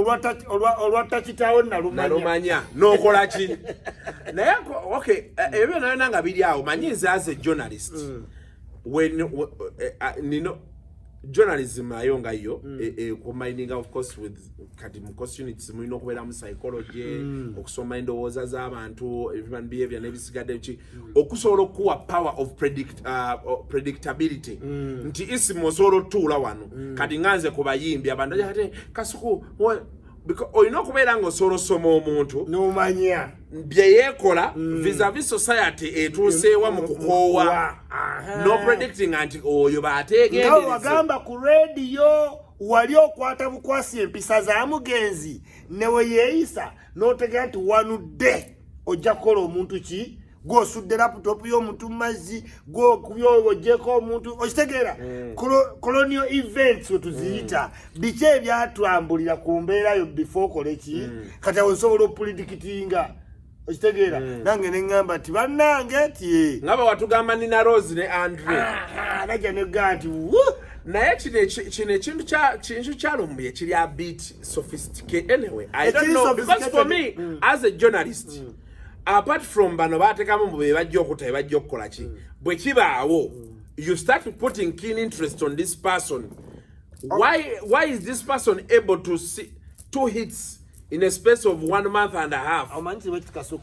Speaker 1: olwatakitawo nalumanya
Speaker 3: n'okola ki naye okay ebyo nayo nga biri awo manyi nze as a journalist when nino journalism ayonga yo combining of course with kati mu course units mulina okubeera mu psychology okusoma endowooza z'abantu human behavior n'ebisigadde ki okusobola okuwa power of predictability nti isimu osobola otuula wano kati nganze ku bayimbi abantu ate Kasuku olina okubeera ng'osobola osoma omuntu
Speaker 1: n'omanya
Speaker 3: bye yeekola vis-a-vis society etuuseewa mu kukoowa no predicting anti oyo baateegendereza
Speaker 1: nga wagamba ku radio wali okwata bukwasi empisa za mugenzi ne we yeeyisa n'otegera nti wanudde ojja kukola omuntu ki gw'osudde laptop y'omuntu mu mazzi gw'ogyeko omuntu okitegeera colonial events we tuziyita biki ebyatwambulira ku mbeera yo before okole ki kati awo nsobola opulidikitinga okitegeera nange neŋŋamba nti bannange ti
Speaker 3: nga bawatugamba Nina Rose ne Andre
Speaker 1: najja negga nti
Speaker 3: naye kino ekintu kyalumbuye kiri a bit sophisticated anyway I don't know because for me as a journalist apart from bano baatekamu mu be bajja okuta bajja okukola ki bwe kibaawo you start putting keen interest on this person why is this person able to see 2 hits in a space of 1 month and a half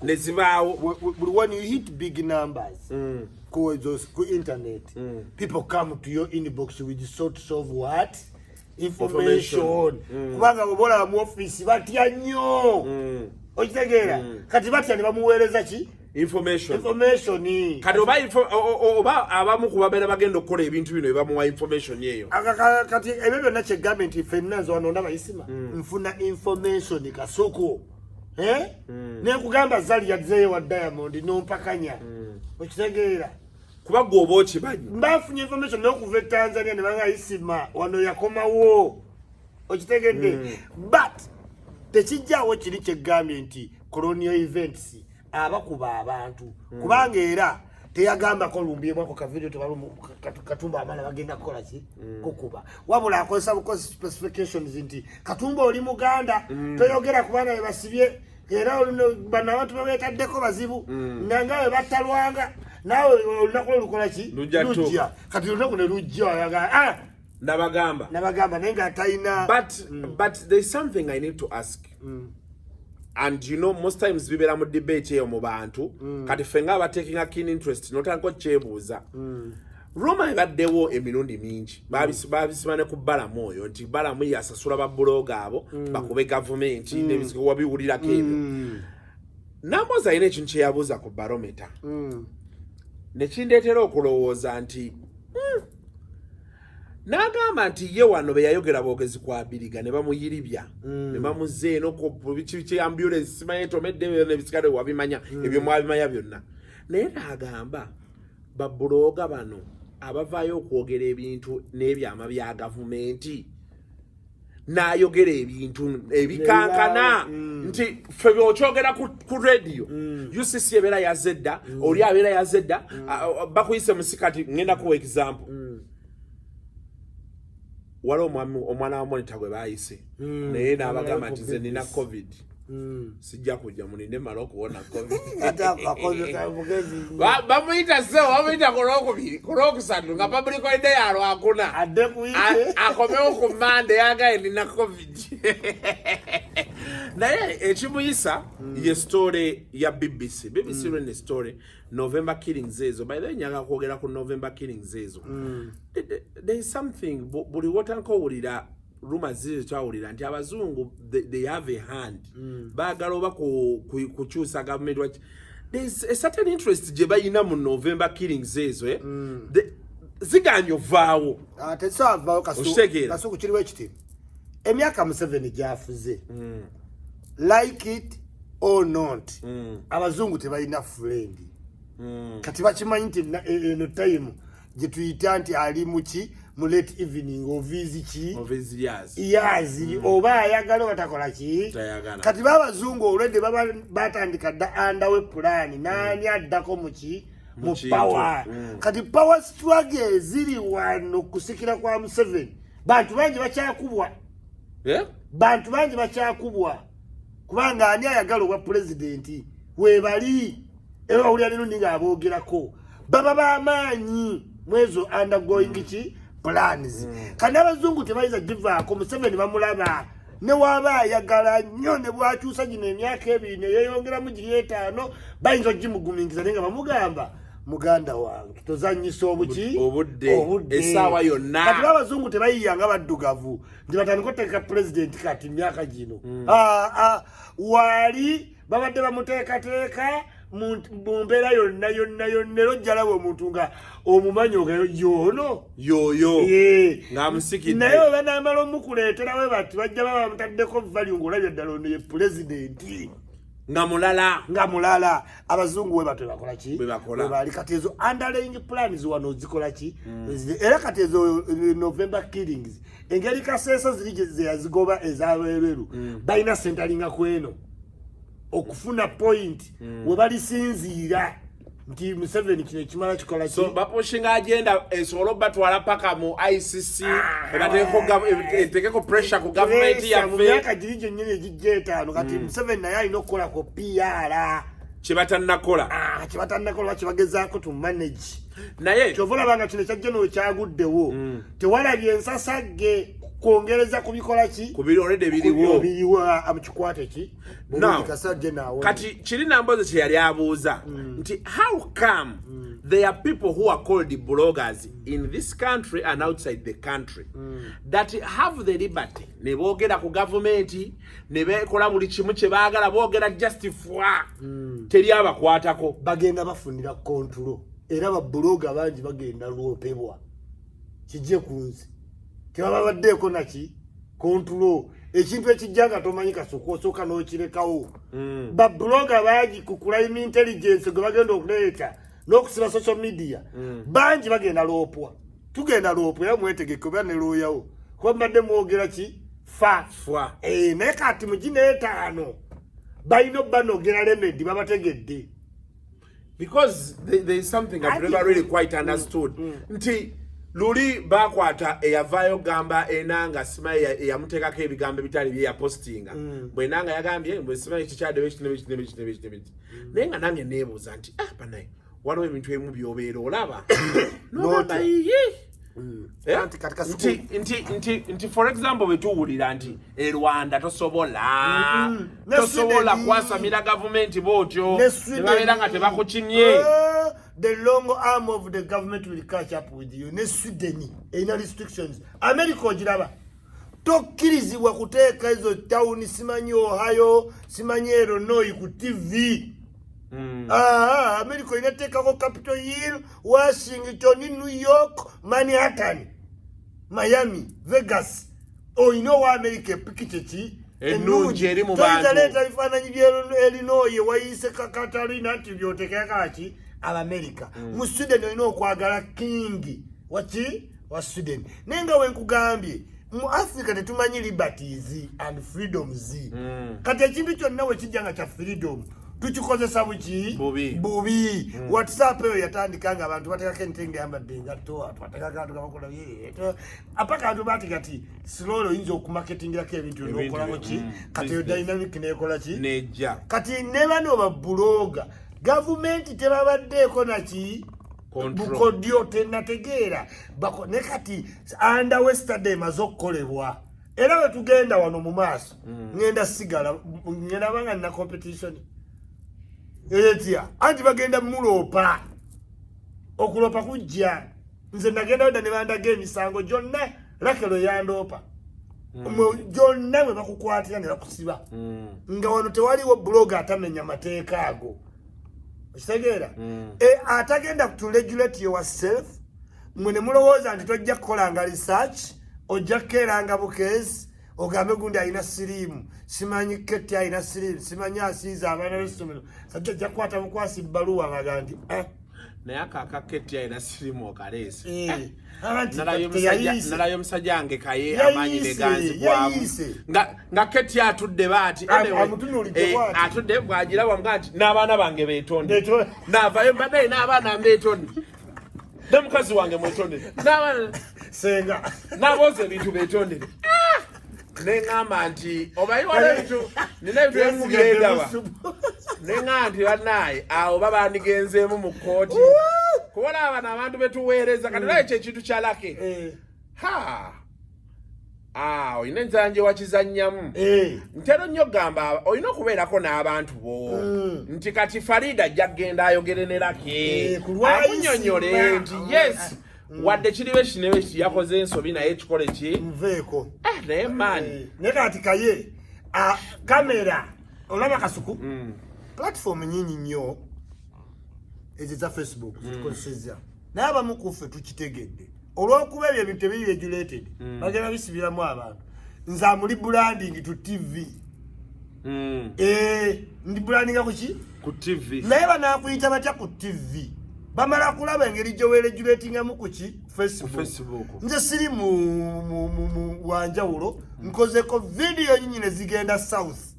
Speaker 3: nezibaawo
Speaker 1: when you hit big numbers ku internet people come to your inbox with sorts of what information kubanga bobola mu office batya nnyo okitegeera kati batya ne bamuweereza ki
Speaker 3: information
Speaker 1: kati
Speaker 3: oba abamu ku babeera bagenda okukola ebintu bino ebamuwa information eyo
Speaker 1: kati ebyo byonna kyegambye nti ffenna nze wano ndaba isima nfuna information Kasuku nekugamba zali yazeeyo wa Diamond n'ompakanya okitegeera
Speaker 3: kuba gwoba okimanyi
Speaker 1: mbafunye information n'okuva e Tanzania ne banga isima wano yakomawo okitegedde but tekijjaawo kiri kyegambye nti colonial events abakuba abantu kubanga era teyagambako lumbyemwako kavidio Katumba amala bagenda kukola ki kukuba wabula akozesa bukozi specifications nti Katumba oli Muganda toyogera ku baana bebasibye era bano abantu babetaddeko bazibu nangawe battalwanga nawe olunaku lukola ki lujja kati olunaku ne lujja yaga
Speaker 3: nabagamba
Speaker 1: naye nga talina
Speaker 3: but there's something I need to ask and you know most times bibera mu debate eyo mu bantu kati fenga abatekinga keen interest notanko kyebuuza Roma ebaddewo emirundi mingi babisimane ku Balamu oyo nti Balamu yasasula babulooga abo bakube gavumenti n'ebiziko wabiwulirako ebyo Namoza ayina ekintu kyeyabuuza ku barometer nekindeetera okulowooza nti n'agamba nti ye wano be yayogera boogezi kwa Biriga ne bamuyiribya ne bamuzze eno ku biki ambulance simanyi tomedde n'ebisikale wabimanya ebyo mwabimanya byonna naye n'agamba babulooga bano abavaayo okwogera ebintu n'ebyama bya gavumenti n'ayogera ebintu ebikankana nti ffe byokyogera ku radio UCC ebeera yazedda oli abeera yazedda bakuyise musikati ngenda kuwa example wala omwana wa monitor gwe bayise naye n'abagamba nti ze nina covid sijja kujja muninde mala okuwona covid bamuyita bamuyita kulwokusatu nga public holiday ya Lwakuna akomewo ku Mande yagaye nina covid naye ekimuyisa ye story ya BBC lwene story November killings ezo by the way nyaga kwogera ku November killings ezo there is something buli wotankowulira rumors ziri twawulira nti abazungu they have a hand baagala oba kukyusa government watch there is a certain interest gye bayina mu November killings ezo ziganyo vaawo
Speaker 1: tesavaawo Kasuku kiriwo ekiti emyaka 7 gyafuze like it or not abazungu tebalina friend kati bakimanyi nti eno time gye tuyita nti ali muki mu late evening ovizi ki yazi oba ayagala batakola ki kati babazungu olwedde batandika andawe plan nani addako muki mu power kati power struggle ziri wano kusikira kwa Museveni bantu bangi bakyakubwa bantu bangi bakyakubwa kubanga ani ayagala obwa president webali ewawulira lero ninga aboogerako baba b'amaanyi mwezo undergoing ki plans kana abazungu tebayiza givaako Museveni bamulaba ne waba ayagala nnyo ne bwakyusa gino emyaka ebiri ne yeeyongeramu giri 5 bayinza ogimugumingiza naye nga bamugamba muganda wange tozanyisa
Speaker 3: obudde essaawa yonna
Speaker 1: kati abazungu tebayiyanga baddugavu ndi batandika oteeka president kati myaka gino wali babadde bamuteekateeka mu mbeera yonna ojjalaba omuntu nga omumanyi yoyo
Speaker 3: ng'amusikidde
Speaker 1: naye oba n'amala omukuleeterawe bati bajja baba bamutaddeko value ng'olabye ddala ono ye pulezidenti
Speaker 3: nga mulala abazungu we bato bakola ki bali kati ezo underlying plans wano zikola ki era kati ezo November killings engeri kaseesa ziri zeyazigoba ez'abeereru balina sentalinga kweno okufuna point we balisinziira nti Museveni kino ekimala kikola ki so bapushinga agenda esobola batwala paka mu ICC etekeko pressure ku government ya
Speaker 1: mu myaka giri gyennyini egijja 5 kati Museveni naye alina okukola ku PR
Speaker 3: kyebatannakola
Speaker 1: kibagezaako tu manage
Speaker 3: naye
Speaker 1: kyova olabanga kino ekyajja n'ekyaguddewo tewalabye ensasagge kwongereza kubikola ki
Speaker 3: already biriwo
Speaker 1: amukikwate ki
Speaker 3: kati kirina mbozi kye yali abuuza nti how come there are people who are called bloggers in this country and outside the country that have the liberty ne boogera ku gavumenti ne bekola buli kimu kye baagala boogera justify teri abakwatako
Speaker 1: bagenda bafunira control era babloga bangi bagenda lwopebwa kijje kunzi tebaba baddeeko naki control ekintu ekijjanga tomanyi kasokosooka n'okirekawo babloga bangi ku crime intelligence gwe bagenda okuleeta n'okusiba social media bangi bagenda loopwa tugenda loopwa era mwetegeke oba ne looyawo kuba mbadde mwogera ki fa naye kati mu gino 5 balina obba n'ogera remedi babategedde
Speaker 3: because there is something I've never really quite understood nti luli bakwata eyavaayo gamba enanga Simaya eyamuteekako ebigambo ebitali bye yapostinga bwenanga yagambye bwe Simaya ekikyadde ekitebe naye nga nange neebuuza nti banaye waliwo ebintu ebimu by'obeera olaba nogamba nti for example bwetuwulira nti Rwanda tosobola kwasamira gavumenti bwotyo nebabeera nga tebakukimye
Speaker 1: the long arm of the government will catch up with you. Ne Sweden, ina restrictions. America ojiraba. Tokkirizibwa kuteeka ezo town simanyi Ohio, simanyi Illinois ku TV. America inateekako Capitol Hill, Washington, New York, Manhattan, Miami, Vegas. Ino America pikiteki.
Speaker 3: Enungi eri mu bantu.
Speaker 1: Toyinza ebifaananyi by'Illinois wayise Katarina nti byoteekeka kaki America. Mu Sweden olina okwagala king wa Sweden. Nenga wenkugambye mu Africa tetumanyi liberties and freedoms. Kati ekintu kyonna we kijjanga kya freedom tukikozesa bubi. WhatsApp eyo yatandika nga abantu bateekako entenge yambadde engatto bateekako abantu gabakola apaka abantu bati kati slowly oyinza okumarketingirako ebintu n'okolako ki kati eyo dynamic neekola ki
Speaker 3: nejja
Speaker 1: kati ne bano babbuloga gavumenti tebabaddeeko naki bukodyo tenategeera ne kati under yesterday maze okukolebwa era bwe tugenda wano mu maaso ngenda sigala ngenda banga na competition etya anti bagenda muloopa okulopa kujja nze nagenda weda ne bandaga emisango gyonna lakero yandoopa gyonna bwe bakukwatira ne bakusiba nga wano tewaliwo blogger atamenya mateeka ago okitegeera atagenda to regulate yourself mwene mulowooza nti tojja kukolanga research ojja kukeeranga bukeezi ogambe gundi alina siriimu simanyi Ketty alina siriimu simanyi asiiza abaana b'essomero sajja ajja kukwata bukwasi bbaluwa ngaga nti
Speaker 3: naye akaka Ketty alina siriimu okaleese nalayo omusajja wange kaye amaanyi ne ganzigwamu nga Ketty atudde baati atudde bw'agirabwa mga nti n'abaana bange beetonde naavayo mbadde n'abaana mbeetonde ne mukazi wange mwetondere
Speaker 1: senga
Speaker 3: n'abooza ebintu beetondere neŋŋamba nti obayi wala ebintu nina ebintu emugira endaba neŋŋamba nti bannaaye awo babandigenzeemu mu kkooti kuba olaba bano abantu betuweereza kati naye ekyo ekintu kya lake Oyina enzanje wakizannyamu. Ntero nnyo gamba oyina okubeerako n'abantu bo. Nti kati Farida ajja kugenda ayogere ne Lucky. Akunnyonnyole nti yes. Wadde kiribe kinebe yakoze ensobi naye ekikole ki?
Speaker 1: Nveeko.
Speaker 3: Naye maani.
Speaker 1: Ne kati kaye kamera olaba Kasuku. Platform nyingi nnyo eziza Facebook zikozeseza. Naye abamu ku ffe tukitegedde. Olw'okuba ebyo ebintu ebiri regulated bagenda bisibiramu abantu. Nze amuli branding to TV. Ndi brandinga kuki?
Speaker 3: Ku TV.
Speaker 1: Naye banaakuyita batya ku TV. Bamala kulaba engeri gyoweregulatingamu kuki? Facebook. Nze siri mu wanjawulo nkozeko video nyinyi ne zigenda south.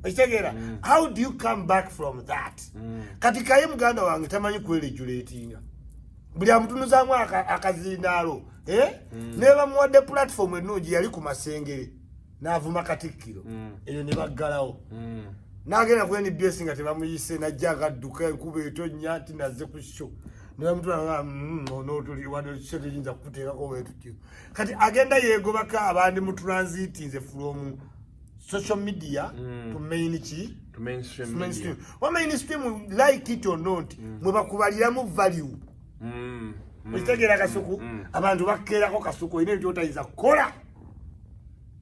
Speaker 1: Ekitegeera, how do you come back from that? Kati kaye muganda wange tamanyi kweregulatinga. Buli amutunuzamu akazindaalo. Ne bamuwadde platform ennungi yali ku Masengere. N'avuma Katikkiro. Eyo ne baggalawo. N'agenda ku NBS nga tebamuyise najja agadduka enkuba etonnya nti nazze ku show. Ne bamutwala n'otuli wadde show teyinza kukuteekako bwetutyo. Kati agenda yeegobaka abandi mu transitinze from social media to mainstream. What mainstream, like it or not, mwe bakubaliramu value. Ekitegeera Kasuku, abantu bakkeerako Kasuku ine byotayinza kukola.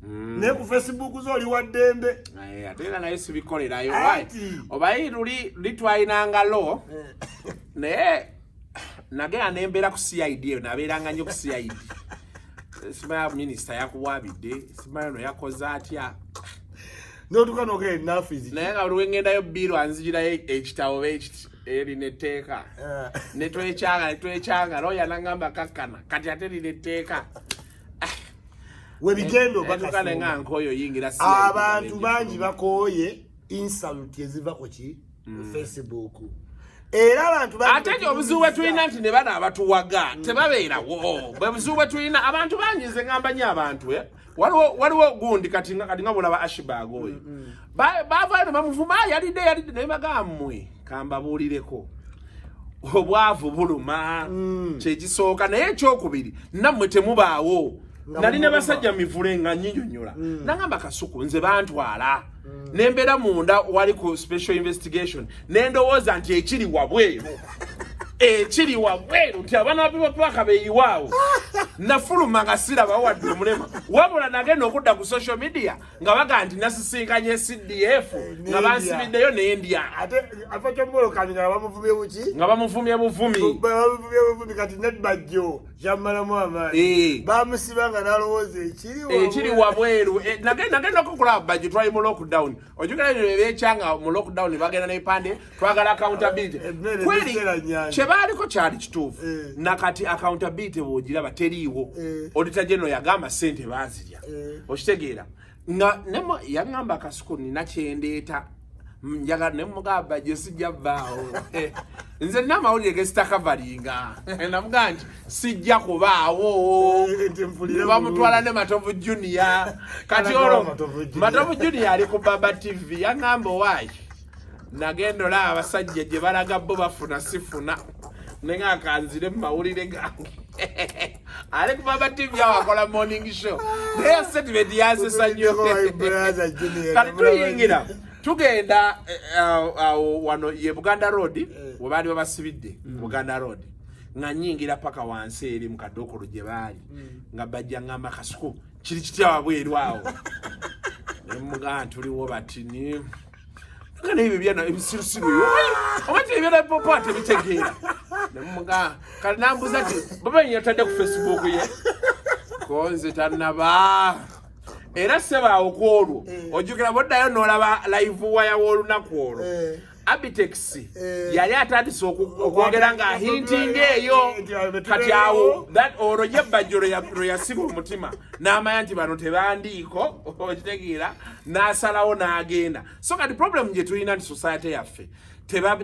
Speaker 1: Ne ku Facebook zo oli waddembe.
Speaker 3: Ate era naye sibikolerayo. Obayi luli twayinanga lo. Naye nagenda nembeera ku CID nabeeranga nnyo ku CID. Simaya minister yakuwabidde, simaya no yakoze atya.
Speaker 1: N'otuuka n'ogenda enough is it.
Speaker 3: Naye nga buli ngendayo bbiiro anzijirayo ekitabo eri netteeka. Ne twekyanga looya n'angamba kakkana kati ate linetteeka.
Speaker 1: We bigendo
Speaker 3: bakasoma nga nkoyo yingira si
Speaker 1: abantu bangi bakooye insult eziva ku ki Facebook. Era abantu
Speaker 3: bangi ate obuzibu tulina nti ne bana abatuwaga tebabeerawo. Bwe buzibu tulina abantu bangi nze ngamba nnyo abantu waliwo gundi kati nga bulaba Ashbag oyo. Baavayo bamuvuma yalidde naye bagammwe kambabuulireko. Obwavu buluma kyekisooka naye ekyokubiri nammwe temubaawo. Nali ne basajja mivule nga nyinyonyola. Nangamba Kasuku nze bantwala. Nembera munda wali ku special investigation. Nendowooza nti ekiri wabweru. Ekiri wabweru nti abana bapipa paka beyiwaawo. Nafuluma nga siraba wadde omulema. Wabula nagenda okudda ku social media nga baga nti nasisinkanye CDF nga bansibiddeyo ne India.
Speaker 1: Ate afacho mbolo kani nga bamuvumye buki?
Speaker 3: Nga bamuvumye buvumi.
Speaker 1: Bamuvumye buvumi kati netbajjo jamala mu amaani. Bamusibanga nalowooza
Speaker 3: ekiri wabweru. Nagenda okukola budget twali mu lockdown. Ojugala ne bekyanga mu lockdown bagenda n'ebipande twagala accountability. Kweli kyebaliko kyali kituufu. Nakati accountability bw'ogiraba teriiwo. Auditor General yagamba sente baazirya. Okitegeera. Nemo yangamba Kasuku nina kyendeeta. Njaga nemugamba gye sijja vaawo. Nze n'amawulire gesitakabalinga. Namuga nti sijja kubaawo. Bamutwala ne Matovu Junior. Kati olwo Matovu Junior ali ku Baba TV. Yangamba waayi. Nagenda olaba abasajja gye balaga bo bafuna sifuna. Nenga akanzire mu mawulire gange. Ali ku Baba TV awakola morning show. Naye statement yazisa nnyo. Kati tuyingira. Tugenda wano ye Buganda Road wabali babasibidde Buganda Road nga nyingira paka wansi eri mu kadokolo gye bali nga bajja ngamba Kasuku kiri kitya wabweru awo nemuga tuliwo batini kana ibi byana ebisirusiru obati ebyana popote bitegeera nemuga kana nambuza ati baba nyatadde ku Facebook ye konze tanaba era seba okwolwo ojukira boddayo n'olaba live waya w'olunaku olwo Abitex yali atandise okwogera nga hinting eyo kati awo olwo ye Bajjo lwe yasiba omutima n'amanya nti bano tebandiiko okitegeera n'asalawo n'agenda. So kati problem gye tulina nti society yaffe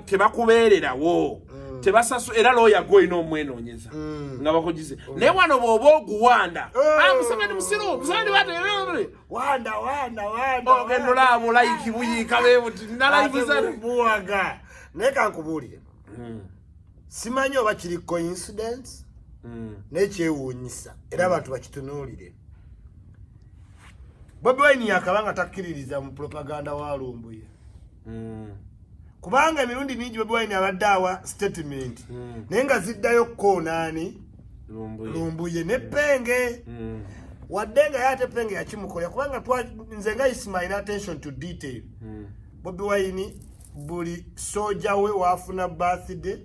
Speaker 3: tebakubeererawo tebasasu era looya gw'olina omwenoonyeza nga bakugize naye wano bw'oba oguwanda Museveni musiru Museveni
Speaker 1: wanda
Speaker 3: ogenda olaba olayiki buyiika beebuti nalayivuza
Speaker 1: buwaga naye kankubuulire simanyi oba kiri coincidence n'ekyewuunyisa era abantu bakitunuulire. Bobi Wine yakabanga takkiririza mu propaganda wa Lumbuye. Kubanga emirundi mingi Bobi Wine abadde awa statement naye nga ziddayo koonaani Lumbuye ne Penge. Wadde nga yate Penge yakimukolera kubanga nze nga Ismail attention to detail. Bobi Wine buli soja we wafuna birthday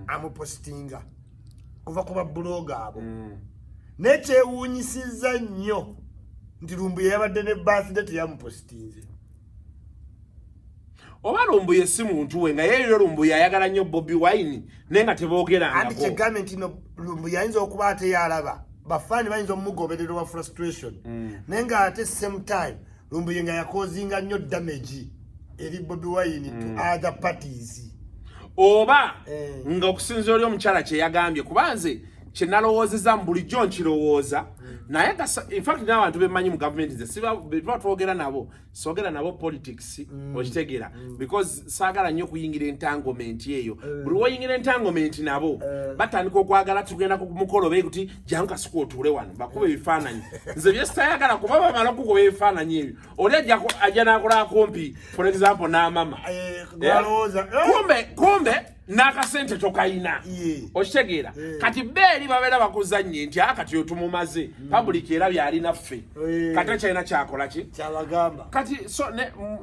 Speaker 1: amupostinga kuva kuba blogger abo. Nekyewuunyisiza nnyo nti Lumbuye yabadde ne birthday teyamupostinze.
Speaker 3: Oba Lumbuye si muntu we nga yeyo Lumbuye ayagala nnyo Bobi Wine nenga teboogerangako.
Speaker 1: Ati kyegambye nti no Lumbuye ayinza okuba ate yalaba bafani bayinza omugoberera wa frustration nenga ate same time Lumbuye nga yakozinga nnyo damage eri Bobi Wine to other parties.
Speaker 3: Oba nga okusinziira oli omukyala kye yagambye kubanze kye nalowoozeza mu bulijjo nkirowooza naye in fact n'abantu bemanyi mu government ze siba twogera nabo soogera nabo politics okitegeera because saagala nnyo okuyingira entanglement eyo buli woyingira entanglement nabo batandika okwagala tugenda ku mukolo be kuti jangu kasuku otuule wano bakuba ebifaananyi nze bye sitayagala kuba bamala okukuba ebifaananyi ebyo oli ajja n'akola kumpi for example n'amama kumbe n'akasente tokayina okitegeera kati beeri babeera bakuzannye nti kati otumumaze public era byalina ffe kati akyalina kyakola ki
Speaker 1: kyabagamba
Speaker 3: kati so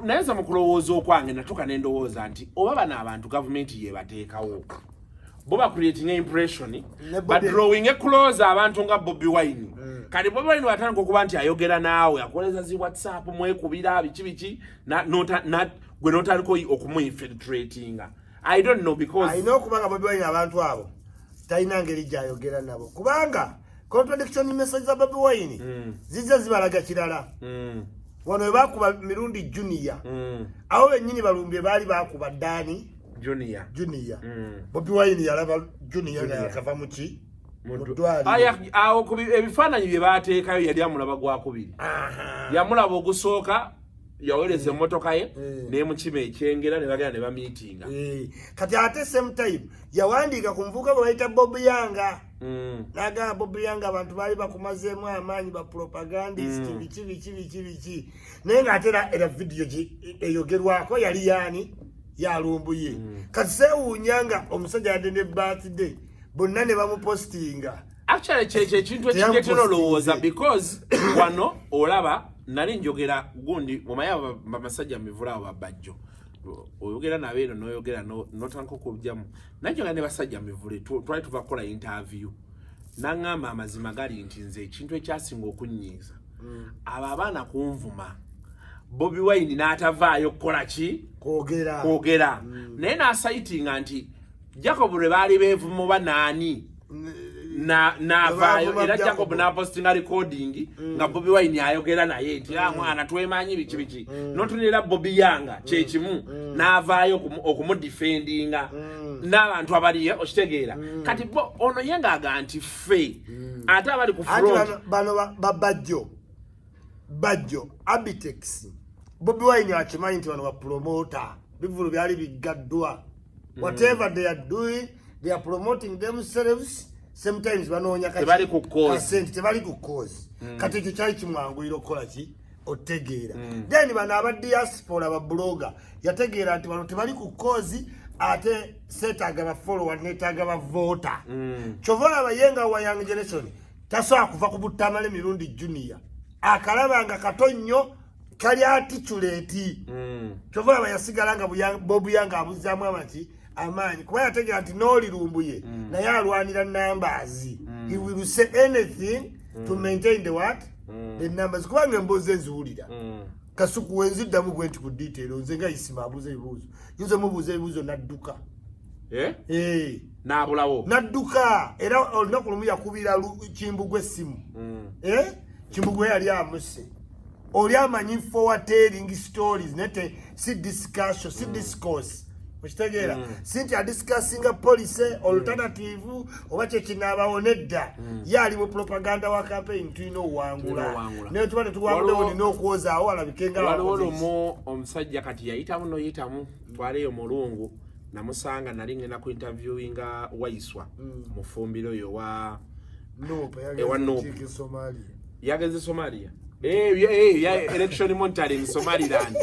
Speaker 3: nayenza mu kulowooza okwange natuka n'endowooza nti oba bano abantu gavumenti yebateekawo bo creating an impression but drawing a close abantu nga Bobi Wine kati Bobi Wine watandika okuba nti ayogera naawe akoleza zi WhatsApp mwekubira biki gwe notandika okumuinfiltratinga. I don't know because
Speaker 1: I know kubanga Bobi Wine abantu abo talina ngeri gyayogera nabo kubanga contradiction message za Bobi Wine zijja zibalaga kirala. Wano webakuba mirundi junior aho bennyini Balumbye baali bakuba Dani
Speaker 3: junior
Speaker 1: Bobi Wine yalaba junior nga yakava muki mudwali
Speaker 3: awo kubi ebifaananyi bye baateekayo yali amulaba gwakubiri yamulaba ogusooka yaweleze emmotoka ye ne mukima ekyengera ne bagenda ne bamiitinga
Speaker 1: kati ate same time yawandiika ku nvuka bwe bayita Bobi Yanga naga Bobi Yanga abantu baali bakumazeemu amaanyi ba propagandist biki naye nga ate era video eyogerwako yali yaani ya Lumbuye kati seewuunyanga omusajja yadde ne birthday bonna ne bamupostinga
Speaker 3: actually ekintu ekiretera olowooza because wano olaba nali njogera gundi mumaya bamasajja mivulaawo babajjo oyogera nabeeno noyogera notanka okubjamu nanjogera ne basajja mivule twali tuvakola interview naŋŋamba amazima gali nti nze ekintu ekyasinga okunnyiiza abo abaana kunvuma Bobi Wine n'atavaayo kukola ki kwogera naye n'asayitinga nti Jacob lwe baali beevumu banaani navaayo era Jacob n'apostinga recording nga Bobi Wine ayogera naye nti mwana twemanyi biki notunira Bobi Yanga kyekimu n'avaayo okumudefendinga n'abantu abaliyo okitegeera kati ono yengaga nti ffe ate abali ku front
Speaker 1: bano bajjo Abitex Bobi Wine akimanyi nti bano bapromota bivulu byali bigaddwa whatever they are doing they are promoting themselves sometimes banoonya
Speaker 3: tebali ku
Speaker 1: cause kati ekyo kyali kimwanguyira okukola ki otegeera then bano aba diaspora ba blogger yategeera nti bano tebali ku cause ate seetaaga ba follower neetaaga ba voter kyova olaba yenga wa young generation tasobola kuva ku butamale mirundi junior akalaba nga kato nnyo kali articulate kyova olaba yasigala nga Bobi Yanga abuzaamu amaanyi kuba yategeera nti n'oli Lumbuye naye alwanira numbers he will say anything to maintain the what the numbers kubanga emboozi eziwulira kasuku wenziddamu bwe nti ku detail nze nga Isima abuuza ebibuuzo yinza omubuuza ebibuuzo n'adduka
Speaker 3: n'abulawo
Speaker 1: n'adduka era olunaku lumu yakubira Kimbugwe essimu Kimbugwe yali amuse oli amanyi forward-telling stories nete si discussion si discourse okitegeera sinti adiscussinga policy alternative oba kyekinaabaawo nedda ye ali mu propaganda wa campaign tulina owangula naye tuba tetuwangulewo nina okwozaawo alabike nga
Speaker 3: waliwo lumu omusajja kati yayitamu noyitamu twaleyo Mulungu namusanga nali ngenda ku interviewinga Waiswa mu fumbiro yo wa
Speaker 1: Nope, Somalia.
Speaker 3: Yagenze Somalia. Election monitoring Somaliland.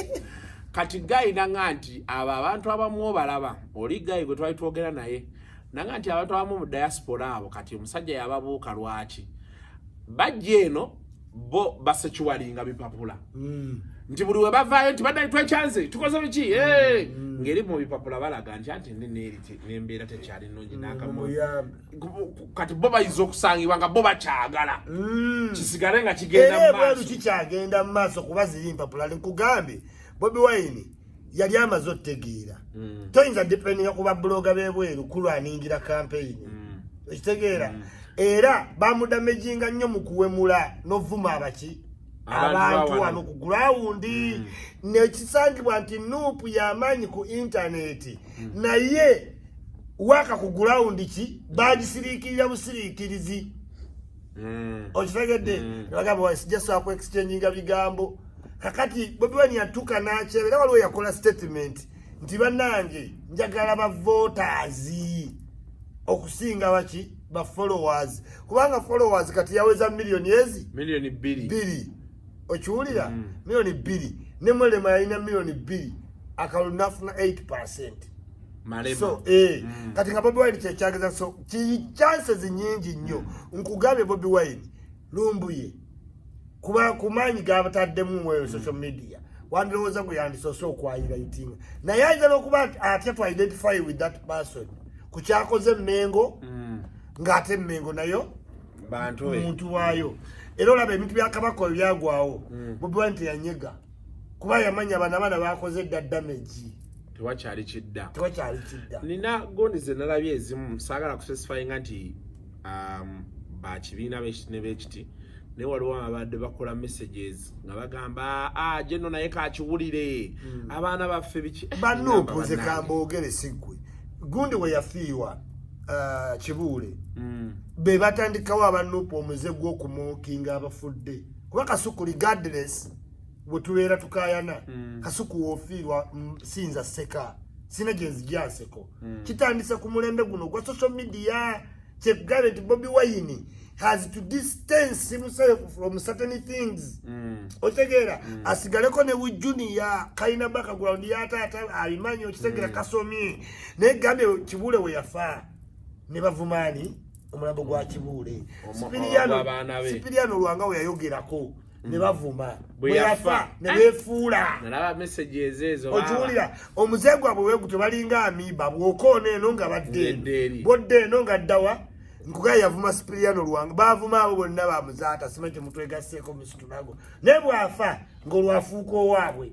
Speaker 3: Kati guy nanganti abantu abamu obalaba oli guy gwe twali twogera naye nanganti abantu abamu mu diaspora abo kati omusajja yababuuka lwaki bajje eno bo basechuwalinga bipapula nti buli we bavaayo nti badde twechanze tukoze biki ngeri mu bipapula balaga nti n'embeera tekyali nnungi n'akamu kati bo bayinza okusangibwa nga bo bakyagala kisigale nga kigenda mu maaso
Speaker 1: kikyagenda mu maaso kuba ziri mpapula nkugambe Bobi Wine yali amaze otegeera toyinza dependinga ku babloga b'ebweru kulwaningira campaign okitegeera era bamudamejinga nnyo mu kuwemula novuma abaki abantu wano ku ground nekisangibwa nti Nuupu y'amaanyi ku internet naye waka ku ground ki bagisiriikirira busiriikirizi okitegedde bagamba sijasa ku exchanging bigambo kakati Bobi Wine yatuka n'akyebera waliwo yakola statement nti bannange njagala ba voters okusinga baki ba followers kubanga followers kati yaweza milioni
Speaker 3: milioni 2
Speaker 1: okiwulira milioni 2 ne Mulema yalina milioni 2 akalunafuna 8%.
Speaker 3: Malema.
Speaker 1: So kati nga Bobi Wine kyekyageza so chances nyingi nnyo nkugambe Bobi Wine lumbuye kuba kumanyi gabataddemu mu social media wandiroza ngo yandisoose okwayirayitinga naye ayinza n'okuba atya to identify with that person kukyakoze Mengo ng'ate Mengo nayo muntu waayo era olaba ebintu bya Kabaka byagwawo Bobi Wine teyanyega kuba yamanya abaana bakoze dda damage
Speaker 3: tewakyali kidda
Speaker 1: nina
Speaker 3: gondize nalabye ezimu saagala kuspecifyinga nti bakibiina b'ekiti ne waliwo abadde bakola messages nga bagamba jeno naye kakiwulire abaana baffe biki
Speaker 1: Nuupu ze kamboogere sigwe gundi we yafiiwa Kibuule be batandikawo abanuupu omuze gw'okumookinga abafudde kuba Kasuku regardless bwe tubeera tukayana Kasuku woofiirwa sinza seka sina gyenzijaseko kitandise ku mulembe guno gwa social media kyekugabe nti Bobi Wine has to distance himself from certain things. Otegera asigaleko ne Junior kaina baka ground ya tata alimanyi otegera kasomi ne gambe Kibuule we yafa ne bavumani omulambo gwa Kibuule Sipiriano Lwanga we yayogerako ne bavuma we yafa ne befuula
Speaker 3: nalaba messages ezo
Speaker 1: ojuulira omuzego abo weguto balinga amiba bwokone eno nga badde bodde eno nga ddawa nkuga yavuma Sipiriano Lwanga bavuma abo bonna bamuzaata simanyi mutwegaseeko misitu nago ne bwafa ng'olwafuuka owaabwe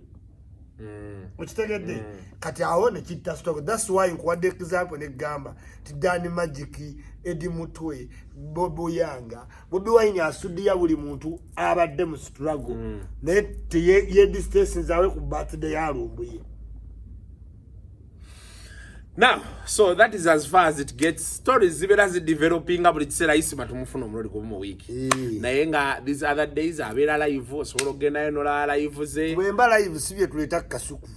Speaker 1: okitegedde kati awo ne kitta stock. That's why nkuwadde example ne gamba ti Dani Magic Edi Mutwe Bobi Yanga Bobi Wine asudiya buli muntu abadde mu struggle ne ye distance zawe ku birthday ya Lumbuye.
Speaker 3: Now, so that is as far as it gets. Stories even as it developing up with Seraisi matumufuno omulodi ku mu week. Naye nga these other days abera live so genda eno la live ze.
Speaker 1: Wemba live sibye tuleta Kasuku.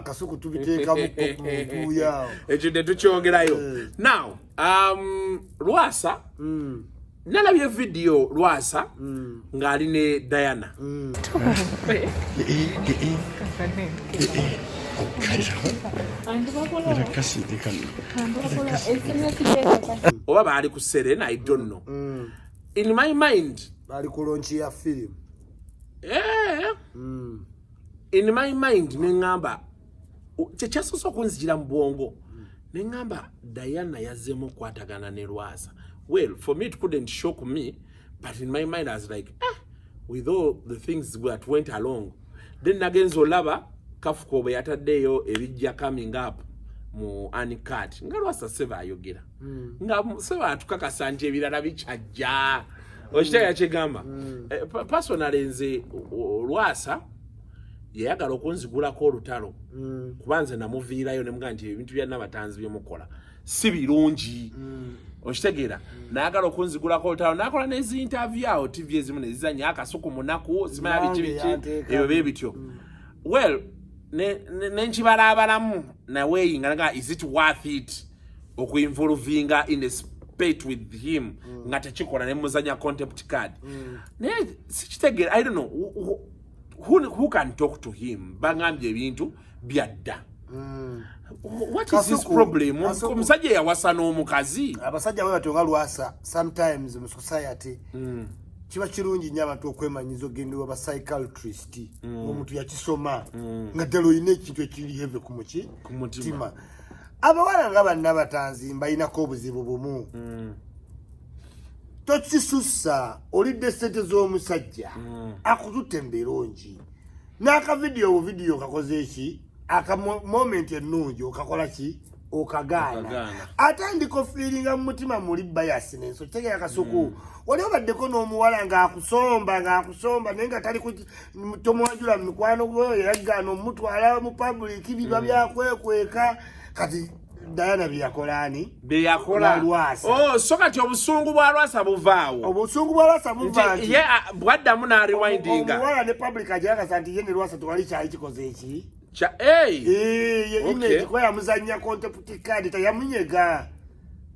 Speaker 1: Kasuku tubiteeka mu kopu yao.
Speaker 3: Ekide tukyongerayo. Now, Lwasa nalabye video Lwasa ngali ne Diana. Oba bali ku Serena, I don't know. In my mind,
Speaker 1: bali ku launch ya film.
Speaker 3: In my mind, nengamba kyekyasoosa okunzijira mu bwongo. Nengamba Diana yazemu kwatagana ne Lwasa. Well, for me it couldn't shock me, but in my mind I was like, with all the things that went along, then nagenzo laba Kafuko bwe yataddeyo ebijja coming up mu Anikat nga Lwasa seva ayogera nga seva atukakasa nti ebirala bikyajja okitaya kyegamba personally nze Lwasa yayagala okunzigulako olutalo kubanze namuviirayo nemuga nti ebintu bya Nabatanzi byemukola si birungi okitegeera nayagala okunzigulako olutalo nakola nezi interview awo TV ezimu nezizanya Akasuku munaku simanya biki ebyo bebityo well nenchibalabalamu nawe inganga is it worth it okuinvolvinga in the compete with him nga tekikola ne muzanya contempt card naye sikitegera I don't know who can talk to him bangambye ebintu byadda what is his problem omusajja yawasa n'omukazi
Speaker 1: abasajja bwe batonga Lwasa sometimes mu society kiba kirungi nnyo abantu okwemanyiza ogenda wa psychiatrist omuntu yakisoma nga ddala oyina ekintu ekiri heve ku mutima abawala nga bannabatanzi mbayinako obuzibu bumu tokisussa olidde sente z'omusajja akututte mbirungi n'akavidiyo kakoze eki moment ennungi okakola ki okagaana atandika ofiiringa mu mutima muli bias n'enso kitegera kasuku wali obaddeko n'omuwala ng'akusomba naye nga tali tomwanjula mu mikwano gwe yagaana omutwala mu public biba byakwekweka kati Diana
Speaker 3: beyakola Lwasa so kati obusungu bwa Lwasa buvaawo bwaddamu na rewindinga
Speaker 1: omuwala ne public ajagaza nti ye ne Lwasa tewali kyali kikoze eki
Speaker 3: okay.
Speaker 1: Kwa yamuzanya contempt card tayamunyega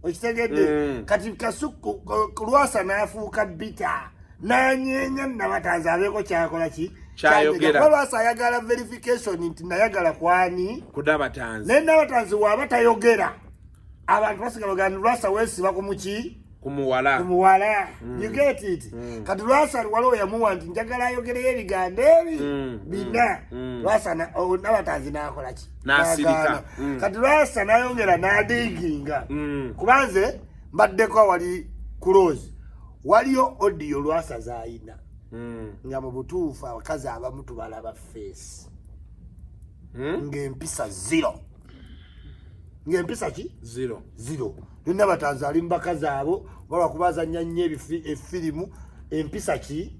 Speaker 1: okitegedde kati kasuku Lwasa n'afuuka bita n'anyenya n'abatanzi abeeko kyakola ki
Speaker 3: kyayogera
Speaker 1: Lwasa ayagala verification nti nayagala kwani
Speaker 3: kudabatanzi
Speaker 1: n'abatanzi waaba tayogera abantu basigala bagamba Lwasa weesiba kumuwala you get it kati Lwasa waliwo yamuwa nti njagala ayogereyo ebigambo ebi bina Lwasa n'abatanzi n'akola ki
Speaker 3: n'asirika
Speaker 1: kati Lwasa n'ayongera n'adiginga kubanze mbaddeko wali close waliyo audio Lwasa zaayina nga mu butuufu abakazi abamu tubalaba face ng'empisa zero ng'empisa ki zero nina batanzi ali mbakazi abo balwakubazanya nnyo efirimu empisa ki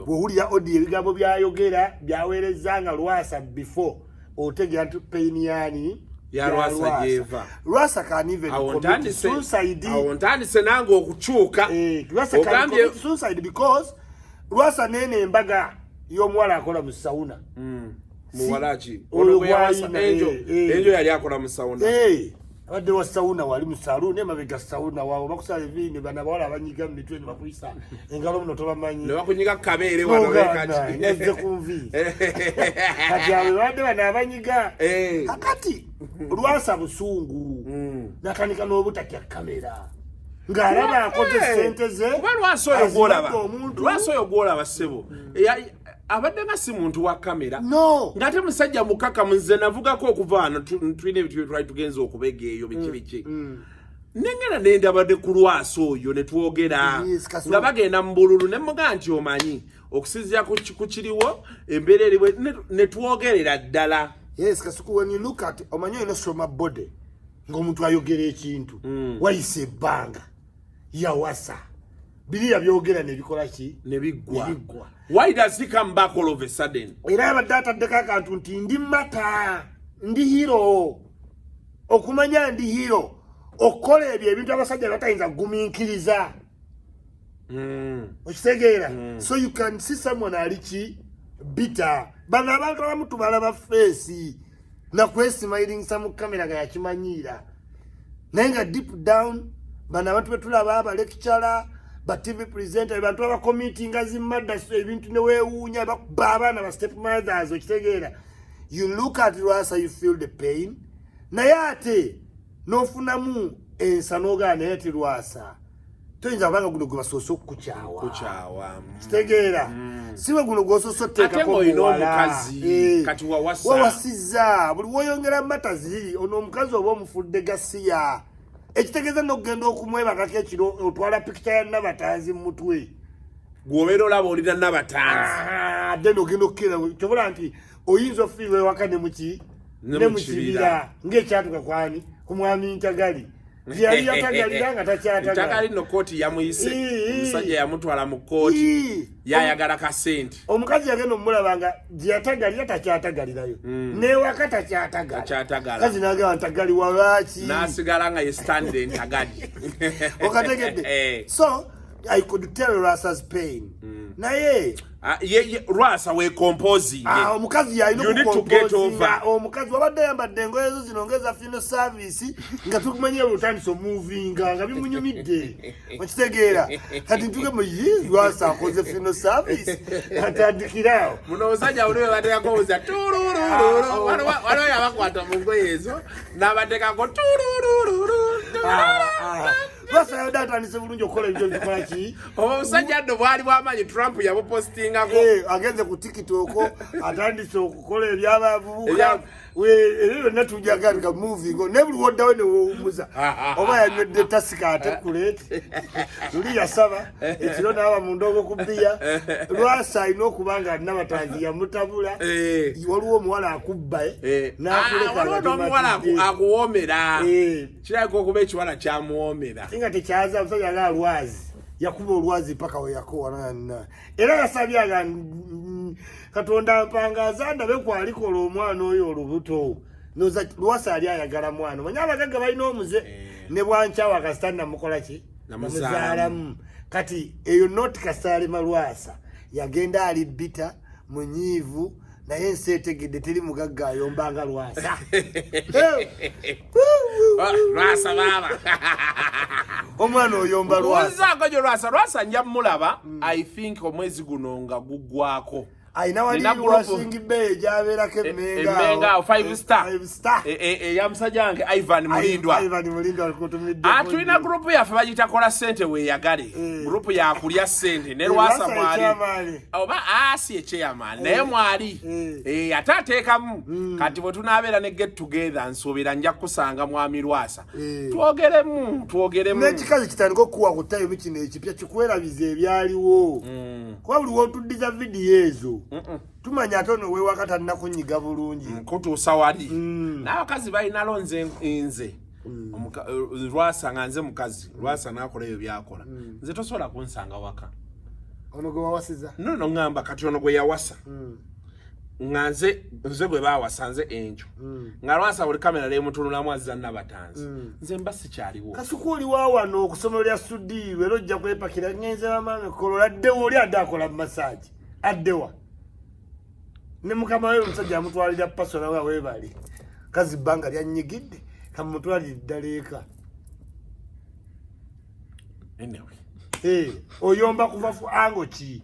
Speaker 1: bw'owulira audio ebigambo byayogera byaweereza nga Lwasa before otegera nti pain yani
Speaker 3: ya Lwasa jeva
Speaker 1: Lwasa can even commit suicide
Speaker 3: awuntandise nange okukyuka
Speaker 1: Lwasa can commit suicide because Lwasa nene embaga y'omuwala akola mu sauna
Speaker 3: muwalachi enjo yali akola mu sauna
Speaker 1: abadde wa sauna wali mu saluni emabega sauna waawo bakusala ebindi bana bawala abanyiga mu mitwe ne bakuyisa engalo muno tobamanyi
Speaker 3: ne bakunyiga kabeere wano bekati
Speaker 1: nezze kumvi kati abo badde bana abanyiga kakati Lwasa busungu natandika n'obutatya kamera ng'alaba akoze sente ze
Speaker 3: kuba Lwasa oyo gwolaba ssebo abadde nga si muntu wa kamera ng'ate musajja mukaka munze navugako okuva wano tulina ebintu twali tugenza okubega eyo biki nengera nendabadde ku Lwasa oyo ne twogera nga bagenda mu bululu ne muga nti omanyi okusinziira ku kiriwo embeera eriwe ne twogerera ddala
Speaker 1: kasuku when you look at omanyi olina soma bode ng'omuntu ayogera ekintu wayise ebbanga yawasa biriya byogera nebikola ki
Speaker 3: nebiggwa why does he come back all of a sudden
Speaker 1: era abadde ataddeko akantu nti ndi mata ndi hero okumanya ndi hero okukola ebyo ebintu abasajja batayinza kugumiikiriza okitegeera so you can see someone aliki bitter bano abantu abamu tubalaba face nakwesimayiringisa mu kamera ga yakimanyiira naye nga deep down bano abantu betulaba abalecturer ba TV presenter abantu abakomitinga zimadda ebintu ne weewuunya bakuba abaana ba step mothers okitegeera you look at Lwasa you feel the pain naye ate n'ofunamu ensa n'ogaana naye ti Lwasa toyinza kubanga guno gwe basoose okukukyawa kitegeera siwe guno gw'osoose otteekako
Speaker 3: omukazi kati
Speaker 1: wawasiza buli woyongera mata ziri ono omukazi oba omufudde gasiya ekitegeeza n'okugenda okumwebakako ekiro otwala pikita ya Nabatanzi mu mutwe
Speaker 3: gwobeera olaba olina Nabatanzi
Speaker 1: then ogenda okkira kyobola nti oyinza ofiirwa ewaka ne mukibira ng'ekyatuka kwani ku mwami Ntagali yali yatagalira nga
Speaker 3: takyatagali no kooti yamuyise omusajja yamutwala mu kooti yayagala kasente
Speaker 1: omukazi yagenda omulaba nga gyeyatagalira takyatagalirayo newaka takyatagala kazi nagamba Ntagali walwaki
Speaker 3: n'asigala nga ye stand Ntagali
Speaker 1: okategedde so I could tell Rasa's pain. Naye
Speaker 3: Rasa we composing.
Speaker 1: Omukazi ya
Speaker 3: you need to get over.
Speaker 1: Omukazi wabadde yambadde engoye ezo zinongeza funeral service nga tukumanye olutandise moving nga bimunyumidde. Okitegeera kati tuge mu Rasa akoze funeral service atandikirawo.
Speaker 3: Muno osajja uliwe bateka koza turururu wano yabakwata mu ngoye ezo n'abateka ko turururu.
Speaker 1: Rasa yadatandise bulungi okukola ebyo bikola ki?
Speaker 3: Omusajja ndo bwali bwamanyi Trump yabupostingako.
Speaker 1: Agenze ku TikTok atandise okukola ebyabavubuka. Ebyo natujaga nga moving ne buli woddawe ne womuza. Oba yanywedde tasika ate kulete. Luli yasaba ekiro n'aba mu ndogo kubbiya. Rasa alina okubanga alina batanzi yamutabula. Waliwo omuwala akubba n'akuleka
Speaker 3: n'omuwala akuwoomera. Kirabika okuba ekiwala kyamuwoomera.
Speaker 1: Singa tekyaza omusajja nga alwazi yakuba olwazi paka we yakowana era yasabye aga Katonda mpangaza ndabe kwalikola omwana oyo olubuto noza Rwasa ali ayagala mwana manya abagagga balina omuze ne bwanchawa kasitanda mukola ki namuzaalamu kati eyo not kasale Rwasa yagenda ali bita munyivu naye nsetegedde teri mugagga ayombanga Rwasa.
Speaker 3: Rwasa baba.
Speaker 1: Omwana oyomba Rwasa.
Speaker 3: Rwasa nja mulaba I think omwezi guno nga gugwako.
Speaker 1: Aina wali washing bay jaberako
Speaker 3: emenga 5 star ya msajange Ivan Mulindwa
Speaker 1: alikutumidde
Speaker 3: atulina group yafe bagita kola sente we yagale group ya kulya sente ne Rwasa mwali oba asi echairman naye mwali atateekamu kati bwe tunabeera ne get together nsobera nja kusanga mwami Rwasa twogeremu
Speaker 1: n'ekikazi kitandika okuwa ku time kino ekipya kikwerabiza ebyaliwo kwa buli wotuddiza video ezo tumanya atono we wakata nakunyiga bulungi
Speaker 3: kutuusa wali n'abakazi balina lonze nze Rwasa nganze mukazi Rwasa nakola ebyo byakola nze tosobola kunsanga waka
Speaker 1: ono gwe wawasiza
Speaker 3: no ngamba kati ono gwe yawasa nganze nze gwe bawasanze enjo nga Rwasa buli kamera le mutululamu azanna batanzi nze mbasi kyaliwo
Speaker 1: kasukuli wawano okusomero lya studi lero ojja kwepakira ngenze bamame kolola ddewo oli adakola massage addewa ne mukama wewe musajja amutwalira pasona wa webali kazi banga lyanyigidde kamutwalira ddaleka
Speaker 3: anyway
Speaker 1: oyomba kuva fu ango ki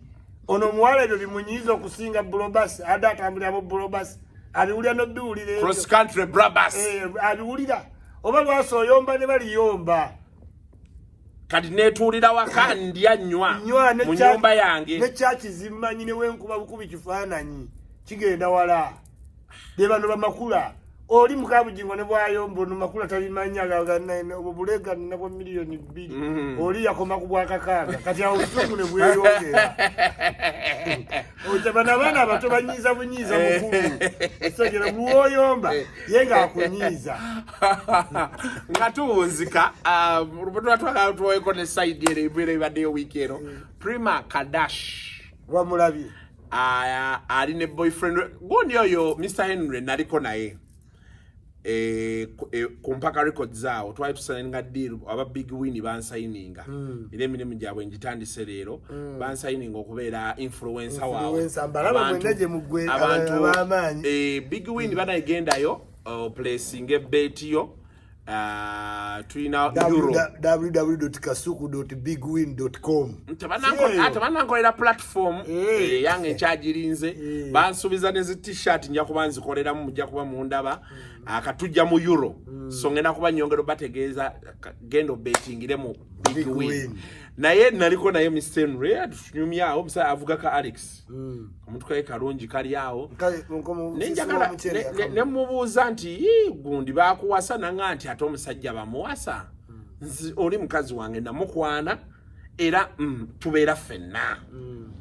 Speaker 1: ono muwala ebyo bimunyiza okusinga bulobas ada atambulira mu bulobas abiwulira no biwulire
Speaker 3: cross country brabas
Speaker 1: abiwulira oba Rwasa oyomba ne bali yomba
Speaker 3: kati netuulira waka ndya nywa mu nyumba yange
Speaker 1: ne chachi zimanyi ne wenkuba bukubi kifaananyi kigenda wala de bano bamakula oli mukabujingo ne bwayombo no makula talimanya ga obulega nabo milioni 2 oli yakoma kubwakakanga kati awo usungu ne bweyongera otabana bana abato banyiza bunyiza mukulu esogera bwoyomba yenga akunyiza
Speaker 3: ngatuwunzika rubuto atwaka tuweko ne side ere ibere bade weekero Prima Kadash
Speaker 1: wamulabi
Speaker 3: ali ne boyfriend goni oyo Mr Henry naliko naye kumpaka records zao twali tusaninga deal aba Big Win bansayininga ile mine mjabwe njitandise lero bansayininga okubeera influencer wao abantu Big Win bana igendayo placing a bet yo tuina euro
Speaker 1: www.kasuku.bigwin.com
Speaker 3: tabanankolera platform yange nchajirinze bansubiza nezi t-shirt nja kubanzi kolera mu mujja kuba mu ndaba akatujja mu euro so ngenda kuba nyongero bategeeza gendo betting ile mu Big Win naye naliko naye Mr Henry atunyumya awo msa avuga ka Alex omuntu kaye kalungi kali awo nenjagala ne mubuuza nti gundi bakuwasa nanga nti ate omusajja bamuwasa oli mukazi wange namukwana era tubeera ffenna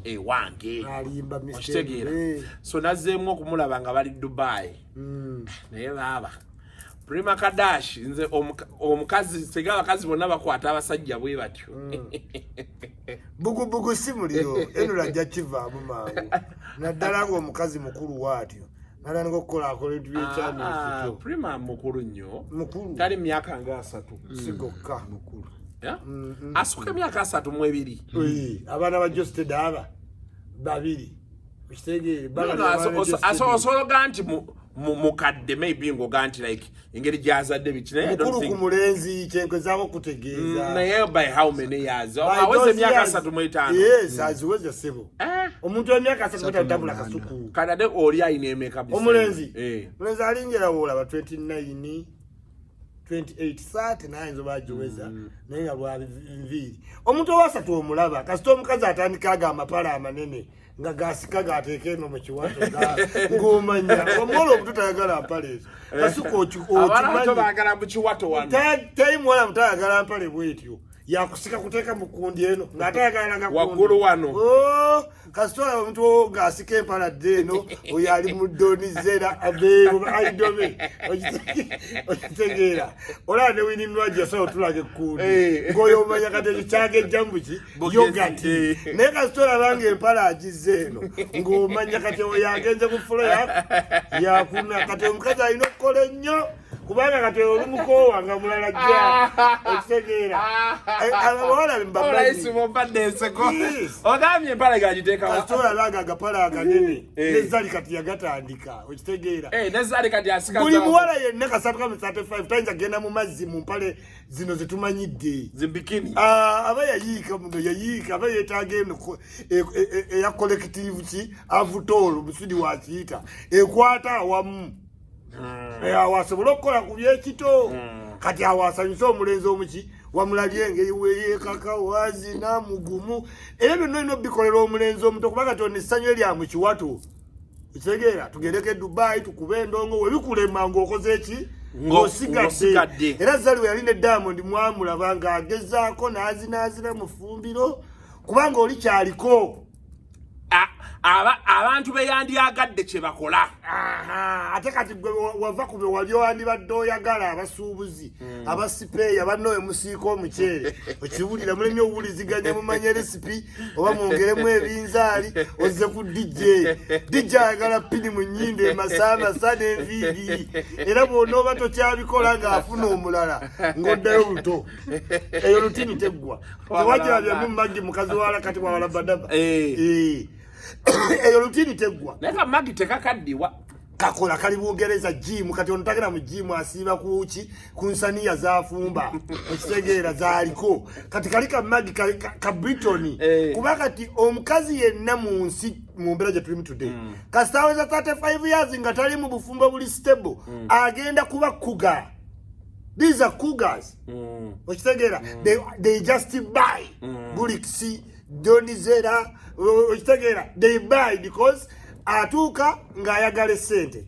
Speaker 3: ewange
Speaker 1: alimba Mr
Speaker 3: Henry so nazzeemu okumulaba nga bali Dubai naye baba Prima Kadash nze omukazi sega abakazi bonna bakwata abasajja bwe batyo
Speaker 1: bugu simuliro eno lajja kivaamu mangu naddala ngo omukazi mukulu watyo nala ngo kola akole by'ekyano
Speaker 3: Prima mukulu nnyo
Speaker 1: mukulu
Speaker 3: tali myaka nga 3
Speaker 1: sigoka mukulu
Speaker 3: asuka emyaka 32
Speaker 1: abaana ba Josted aba babiri ukitegeere
Speaker 3: osologa nti mukadde maybe ngoga nti like engeri gyazadde bikine I don't think
Speaker 1: ku mulenzi kyenkwe zaako kutegeeza
Speaker 3: naye by how many years aweze emyaka 35
Speaker 1: yes aziweze sebo omuntu w'emyaka 35 tabula kasuku
Speaker 3: kanade oli ayina emeka bisa
Speaker 1: omulenzi mulenzi alinjira wola ba 29 28 39 nzo bajiweza naye nga bwa nviri omuntu owasatu omulaba kasita omukazi atandika agamba pala amanene nga gasika gateeke no mu kiwato ng'omanya omwola omuntu tayagala mpale ezo kasuka
Speaker 3: okimanyi bagala mu kiwato wano
Speaker 1: tayi mwana mutayagala mpale bwetyo yakusika kuteeka mu kundi eno ng'atayagala nga
Speaker 3: waggulu wano
Speaker 1: kasita omuntu ng'asika empala dde eno oyo ali mu donizera abeebo aidobe okitegeera olaba ne wininwaji yasobola otulaga ekkundi ng'oyo omanya kati kyagejja muki yogati naye kasita olaba ng'empala agizze eno ng'omanya kati oyo agenze ku fulo yakuna kati omukazi alina okukola ennyo kubanga kati olumukoowa nga mulala jja okitegeera abawala
Speaker 3: mbabalaisi bombadde enseko ogambye empala gagiteeka
Speaker 1: kasita olaba agapala aganene nezali kati yagatandika okitegeera
Speaker 3: nezali kati asika
Speaker 1: buli muwala yenna kasatuka mu 35 tayinza genda mu mazzi mu mpale zino zetumanyidde
Speaker 3: zimbikini
Speaker 1: aba yayiika muno yayiika aba yeetaaga eno eya collective ki avutolo musudi wakiyita ekwata awamu awasobola okukola ku byekito kati awasanyusa omulenzi omuki wamulabye engeri weyeekaka wazina mugumu era byonna olina obikolera omulenzi omuto kubanga tonna essanyu erya mu kiwato kitegeera tugendeko e Dubai tukube endongo webikulema ng'okoze eki ng'osigadde era zaliwe yali ne Diamond mwamulaba ng'agezaako n'azinaazina mu ffumbiro kubanga oli kyaliko
Speaker 3: abantu beyandyagadde kye bakola
Speaker 1: ate kati gwe wava ku be wali owandibadde oyagala abasuubuzi abasipeeya bannowe musiika omuceere okiwulira mulemi owuliziganya mumanye resipi oba mwongeremu ebinzaali ozze ku DJ ayagala pini mu nnyindo emasaamasa n'enviiri era bw'ona oba tokyabikola ng'afuna omulala ng'oddayo luto eyo lutini teggwa tewajjabyamu magi mukazi wala kati wawala badaba eyo lutini teggwa
Speaker 3: naye kamagi tekakaddiwa
Speaker 1: kakola kali Bungereza jimu kati onotagera mu jimu asiiba kuki ku nsaniya zafumba ekitegeera zaaliko kati kali kamagi ka Brittany kuba kati omukazi yenna mu nsi mu mbeera gye tulimu today kasita aweza 35 years nga tali mu bufumbo buli stable agenda kuba kuga. These are cougars okitegeera they just buy buliksi donizera okitegeera they buy because atuuka ng'ayagala sente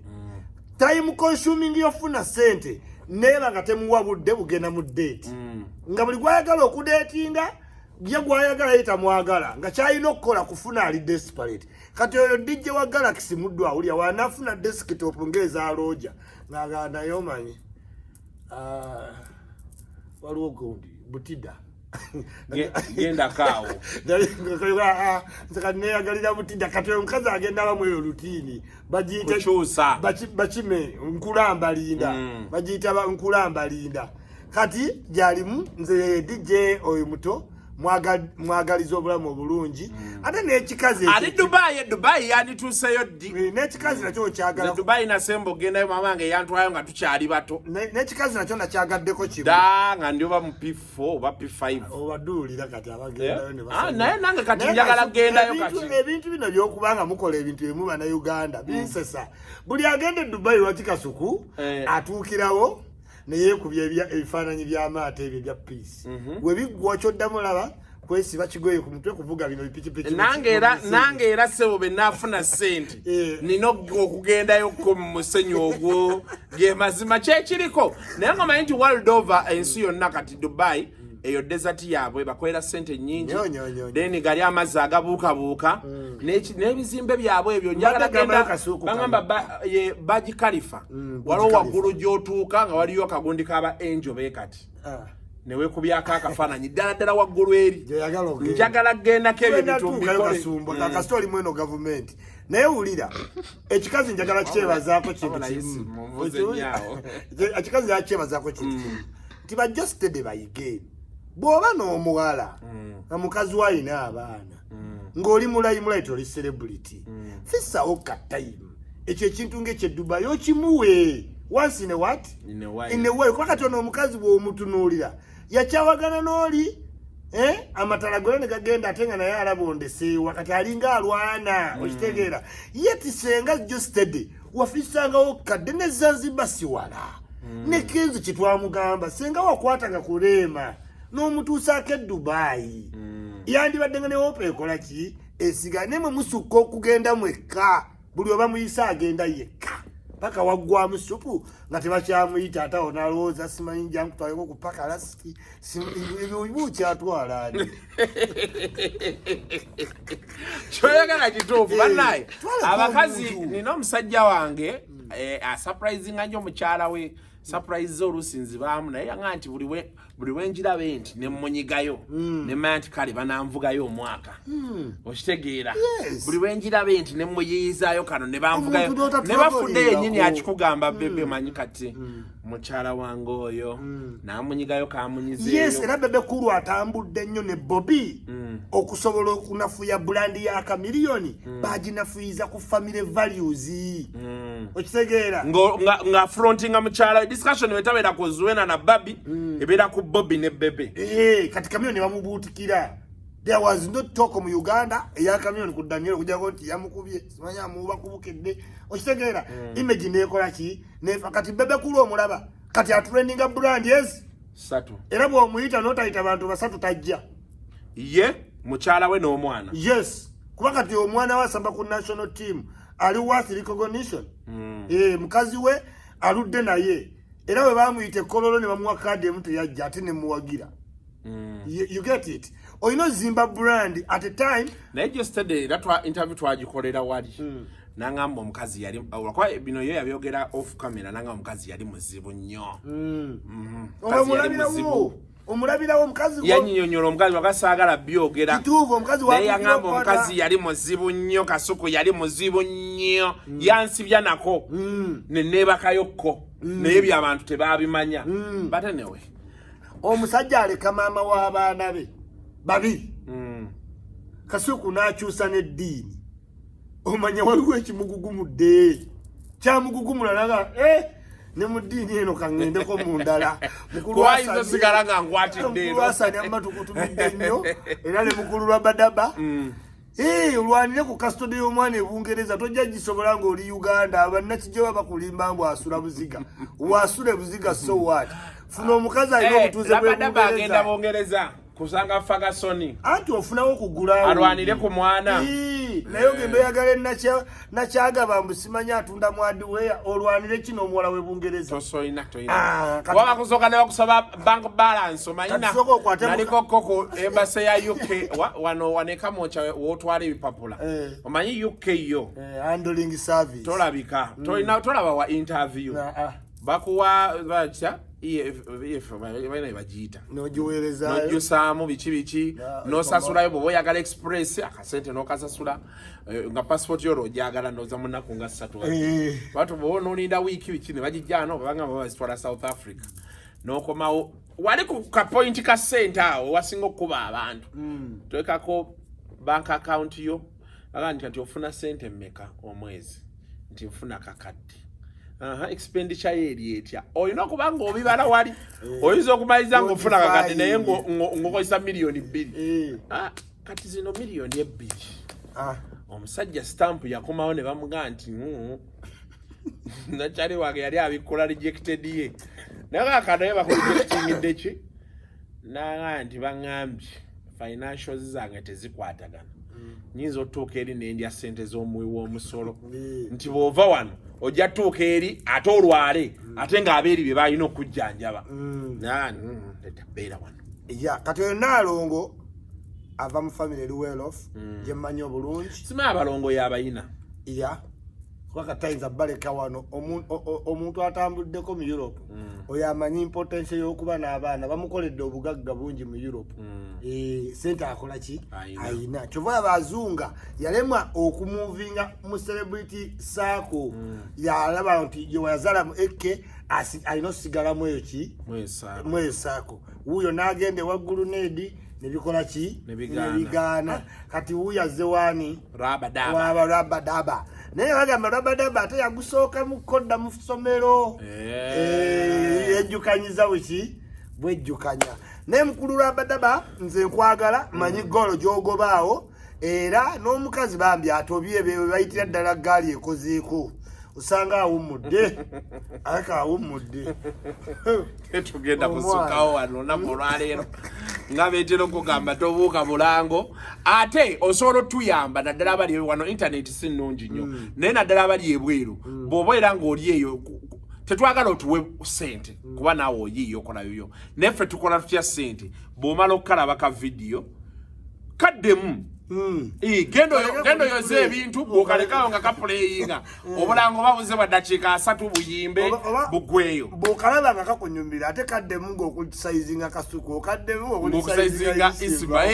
Speaker 1: time consuming yofuna sente neeba nga temuwa budde bugenda mu date nga buli gwayagala okudeetinga ye gwayagala yita mwagala nga kyalina okukola kufuna ali desperate kati oyo DJ wa Galaxy muddu awulya wanafuna desktop ng'eza Roja nga naye omanyi waliwo gundi butida
Speaker 3: genda kaawo
Speaker 1: neyagalira butida kati omukazi agenda abamu eyo lutini bakime nkulambalinda bagiyita nkulambalinda kati gyalimu nze DJ oyo muto mwagaliza obulamu obulungi ate n'ekikazi
Speaker 3: ali Dubai yanituuseyo ddi
Speaker 1: n'ekikazi nakyo kyagala
Speaker 3: Dubai nasembo gendayo mamange yantwayo nga tukyali bato
Speaker 1: n'ekikazi nakyo nakyagaddeko kimu
Speaker 3: nga ndioba mu P4 oba P5
Speaker 1: obaduulira kati abagendayo
Speaker 3: naye nange kati njagala kugendayo kati
Speaker 1: ebintu bino byokubanga mukola ebintu ebimu bannayuganda binsesa buli agenda e Dubai wakikasuku atuukirawo neyekubya ebifaananyi by'amaato ebyo bya peace webiggwa kyoddamu laba kwesiba kigoye ku mutwe kuvuga bino bipikipiki
Speaker 3: nange era sebo benafuna sente nina okugendayoko mu musenyu ogwo ge mazima kyekiriko naye ngomanyi nti world over ensi yonna kati Dubai eyo desert yaabwe bakolera sente nyingi then gali amazzi agabuukabuuka n'ebizimbe byabwe ebyo njagala genda bagamba Baji Khalifa waliwo waggulu gy'otuuka nga waliyo akagundi k'aba Angel beekati neweekubyako akafaananyi ddala waggulu eri njagala kugendako ebyo
Speaker 1: bitumbikolekasita oli mweno gavumenti naye wulira ekikazi njagala kyebazaako kintu kimu ekikazi njagala kyebazaako kintu kimu nti bajostede bayige bw'oba n'omuwala nga mukazi wa ayina abaana ng'oli mulayi toli celebrity fissawo ka time ekyo ekintu ng'ekyedubayi okimuwe once in a what? In a while. Kuba kati ono omukazi bw'omutunuulira yakyawagana n'oli amatala gole ne gagenda ate nga naye alabondeseewa kati alinga alwana okitegeera yet senga jo steady wafisangawo kadde ne Zanzibar siwala ne Kenzo kitwamugamba senga wakwatanga kuleema n'omutuusaako e Dubai yandibadde nga ne wopa ekola ki esiga ne mwe musukka okugenda mwekka buli oba muyisa agenda yekka paka waggwamu supu nga tebakyamuyita ate awo n'alowooza simanyi nja nkutwaleko ku paka lasiki ebyo kyatwala ani
Speaker 3: kyoyagala kituufu bannaye abakazi nina omusajja wange asurprisinga nnyo mukyala we surprise oluusi nzibaamu naye yanga nti buli wenjirabe nti nemmunyigayo nemanya nti kale bananvugayo omwaka okitegeera buli wenjirabe nti nemuyiyizaayo kano ne banvugayo ne bafudde yennyini akikugamba bebe manyi kati mukyala wange oyo namunyigayo kamunyizeeyo
Speaker 1: yes era bebe kulu atambudde nnyo ne Bobby okusobola okunafuya brandi ya kamiliyoni baginafuyiza ku family values okitegeera
Speaker 3: nga frontinga mukyala discussion wetabeera ku Zuena na Babi ebeera ku Bobby ne Bebe
Speaker 1: kati kamiliyoni bamubuutikira there was no talk mu Uganda eya kamiliyoni ku Daniel kujako nti yamukubye simanya amuba kubukedde okitegeera image nekola ki nefa kati Bebe kulu omulaba kati atrendinga brand yes
Speaker 3: satu
Speaker 1: era bw'omuyita n'otayita bantu basatu tajja
Speaker 3: ye mukyala we n'omwana
Speaker 1: yes kuba kati omwana wasamba ku national team ali worth recognition mukazi we aludde naye era we bamuyite kololo ne bamuwa kadi emu teyajja ate ne muwagira you get it oyino zimba brand at a time
Speaker 3: naye yesterday that interview twagikolera wali nangamba omukazi yali kwa bino yo yabyogera off camera nangamba omukazi yali muzibu nnyo
Speaker 1: omulabirawo omukazi
Speaker 3: yanyinyonyola omukazi wakasaagala byogera
Speaker 1: kituufu omukazi
Speaker 3: naye yangamba omukazi yali muzibu nnyo Kasuku yali muzibu nnyo yansibya nako neneebakayokko naye by'abantu tebabimanya but anyway
Speaker 1: omusajja aleka maama w'abaana be babiri Kasuku n'akyusa n'eddiini omanya waliwo ekimugugumudde kyamugugumula naga ne mu ddiini eno kangendeko mu ndala
Speaker 3: mukulu sigala nga nkwatidde
Speaker 1: eno Hasani amatukutumidde nnyo era ne mukulu lwa Badaba olwanire ku custody y'omwana ebungereza tojja gisobola ng'oli Uganda abannakijoba bakulimba mbu asula buziga wasule buziga so what funa omukazi alina obutuuze
Speaker 3: bw'agenda Bungereza kusanga Ferguson
Speaker 1: anti ofunawo kugulawo
Speaker 3: alwanire ku mwana
Speaker 1: naye ogenda oyagala nakyagaba mbu simanya atunda mwadiweya olwanire kino omuwala w'Ebungereza
Speaker 3: tosoyina waba kusooka ne bakusaba bank balance omanyina naliko koko embase ya UK wano waneka mocha wotwala ebipapula omanyi UK yo
Speaker 1: handling service
Speaker 3: tolabika tolaba wa interview bakuwa bacha bana bajiita nojusamu bichi nosasulayo bobo yagala express akasente nokasasula nga passport yoro ojagala noza munaku nga 3 watu bo nolinda wiki bikine bajijano banga bazitwala South Africa nokomawo wali ku ka point ka center awo wasinga okuba abantu toekako bank account yo aganti ati ofuna sente mmeka omwezi nti mfuna kakadde expenditure yeri etya oyina kubanga obibala wali oyinza okumaliza ng'ofuna kakati naye ng'okozesa miliyoni 2 kati zino miliyoni 2 omusajja stamp yakomawo ne bamugaa nti nakyali wange yali abikola rejected ye naye kakati naye bakurejectingidde ki naga nti baŋŋambye financials zange tezikwatagana nyinza otuuka eri nendya ssente z'omuwi w'omusolo nti bw'ova wano ojja tuuka eri ate olwale ate ng'abeeri bye balina okujjanjaba beera wano
Speaker 1: kati oyo Naalongo ava mu family eri well off gye mmanyi obulungi
Speaker 3: simanyi abalongo y'abayina
Speaker 1: kwa tayinza baleka wano omuntu atambuddeko mu Europe oyo amanyi importance y'okuba n'abaana bamukoledde obugagga bungi mu Europe sente akola ki ayina kyova abazunga yalemwa okumuvinga mu celebrity circle yalaba nti yawazala mu eke alina osigala mu eyo ki mu eyo circle wuyo n'agende waggulu Nedi nebikola ki nebigaana kati wuyo azze wani rabadaba naye bagamba rabadaba ate yagusooka mukodda mu ssomero yejjukanyiza weki bwejjukanya naye mukulu rabadaba nze nkwagala manyi golo gy'ogobaawo era n'omukazi bambi atobye bwe bayitira ddala gaali ekozeeko usanga awumudde aka awumudde
Speaker 3: tugenda kusukawo wano nakolwaleero nga betero kugamba tobuuka bulango ate osobola tuyamba naddala abali wano internet si nnungi nnyo naye naddala abali ebweru bw'oba era ng'oli eyo tetwagala otuwe sente kuba naawe oyiiyo okolayoyo neffe tukola tutya sente bw'omala okukalaba ka vidiyo kaddemu gendo yoze ebintu bwokalekawo nga kapuleyinga obulango babuze bwa dakiika 3 buyimbe bugweyo
Speaker 1: bwokalaba nga kakunyumira ate kaddemu ng'okusayizinga kasuku okaddemu
Speaker 3: ng'okusayizinga isima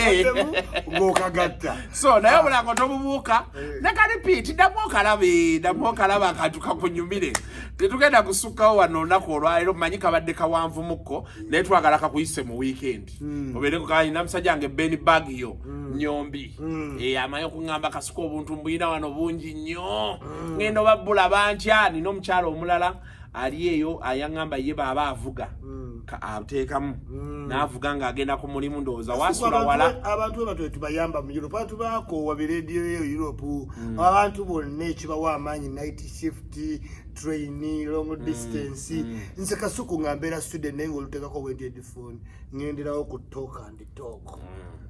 Speaker 1: ng'okagatta
Speaker 3: so naye obulango tobubuuka ne kalipiiti ddamu okalaba akantu kakunyumire tetugenda kusukkawo wano olunaku olwaleero manyi kabadde kawanvumukko naye twagala kakuyise mu weekend obeereko kalina musajja wange Ben Bagio Nyombi amanyi okuŋŋamba kasuka obuntu mbuyina wano bungi nnyo ngenda obabbula bantya nina omukyalo omulala ali eyo ayaŋŋamba ye baaba avuga ateekamu n'avuga ng'agenda ku mulimu ndowooza wasula wala
Speaker 1: abantu bwe tubayamba mu Europe abantu bakoowa birediyo eyo Europe abantu bonna ekibawa amaanyi night shift train long distance nse kasuku nga mbeera student naye ng'oluteekako bwenti headphone ngenderawo ku talk and talk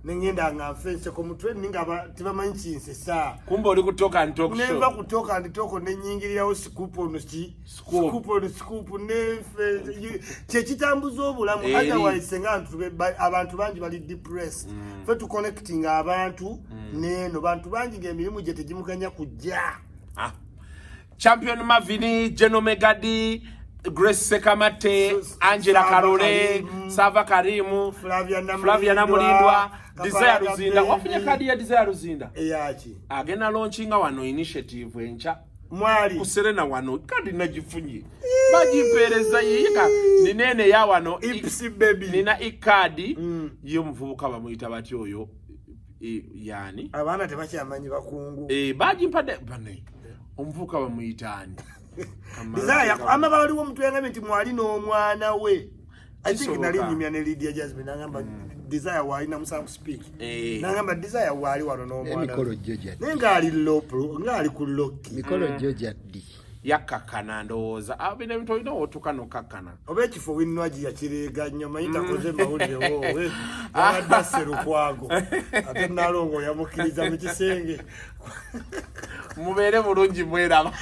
Speaker 1: nengenda nga nfense ko mutwe ninga tibamanyi kinsesa
Speaker 3: kumbe oli ku talk and talk show
Speaker 1: nemba ku talk and talk nenyingirirawo scoop on nefe kyekitambuza obulamu otherwise nga abantu bangi bali depressed fe tu connecting abantu neno bantu bangi ng'emirimu gye tegimukanya kujja
Speaker 3: Champion Mavini Jeno Megadi Grace Sekamate, Angela Karole, Sava Karimu, Flavia Namulindwa, Desire Ruzinda. Wafunye kadi ya Desire Ruzinda?
Speaker 1: Eyachi.
Speaker 3: Agena launchinga wano initiative encha.
Speaker 1: Mwali.
Speaker 3: Kuserena wano kadi najifunye. Bajimpereza yika ninene ya wano
Speaker 1: Ipsy baby.
Speaker 3: Nina ikadi yo mvubuka bamuita bati oyo yani.
Speaker 1: Abana tebachi amanyi bakungu.
Speaker 3: Bajimpade bane. Omvubuka bamuitani.
Speaker 1: Desire amaba waliwo omuntu yangamye nti mwali n'omwana we. I think nali nyimya ne Lydia Jasmine nangamba Desire wali na musangu speak. Nangamba Desire wali wano n'omwana.
Speaker 5: Mikolo Georgia.
Speaker 1: Nenga ali low ngali ku lock.
Speaker 5: Mikolo Georgia di.
Speaker 3: Yakakana ndowooza abine bintu olina otuuka nokakkana
Speaker 1: oba ekifo winwaji yakirega nnyo mayita koze mawulire wowe yabadde Lukwago ate Nalongo yamukkiriza mu kisenge
Speaker 3: mubeere bulungi mweraba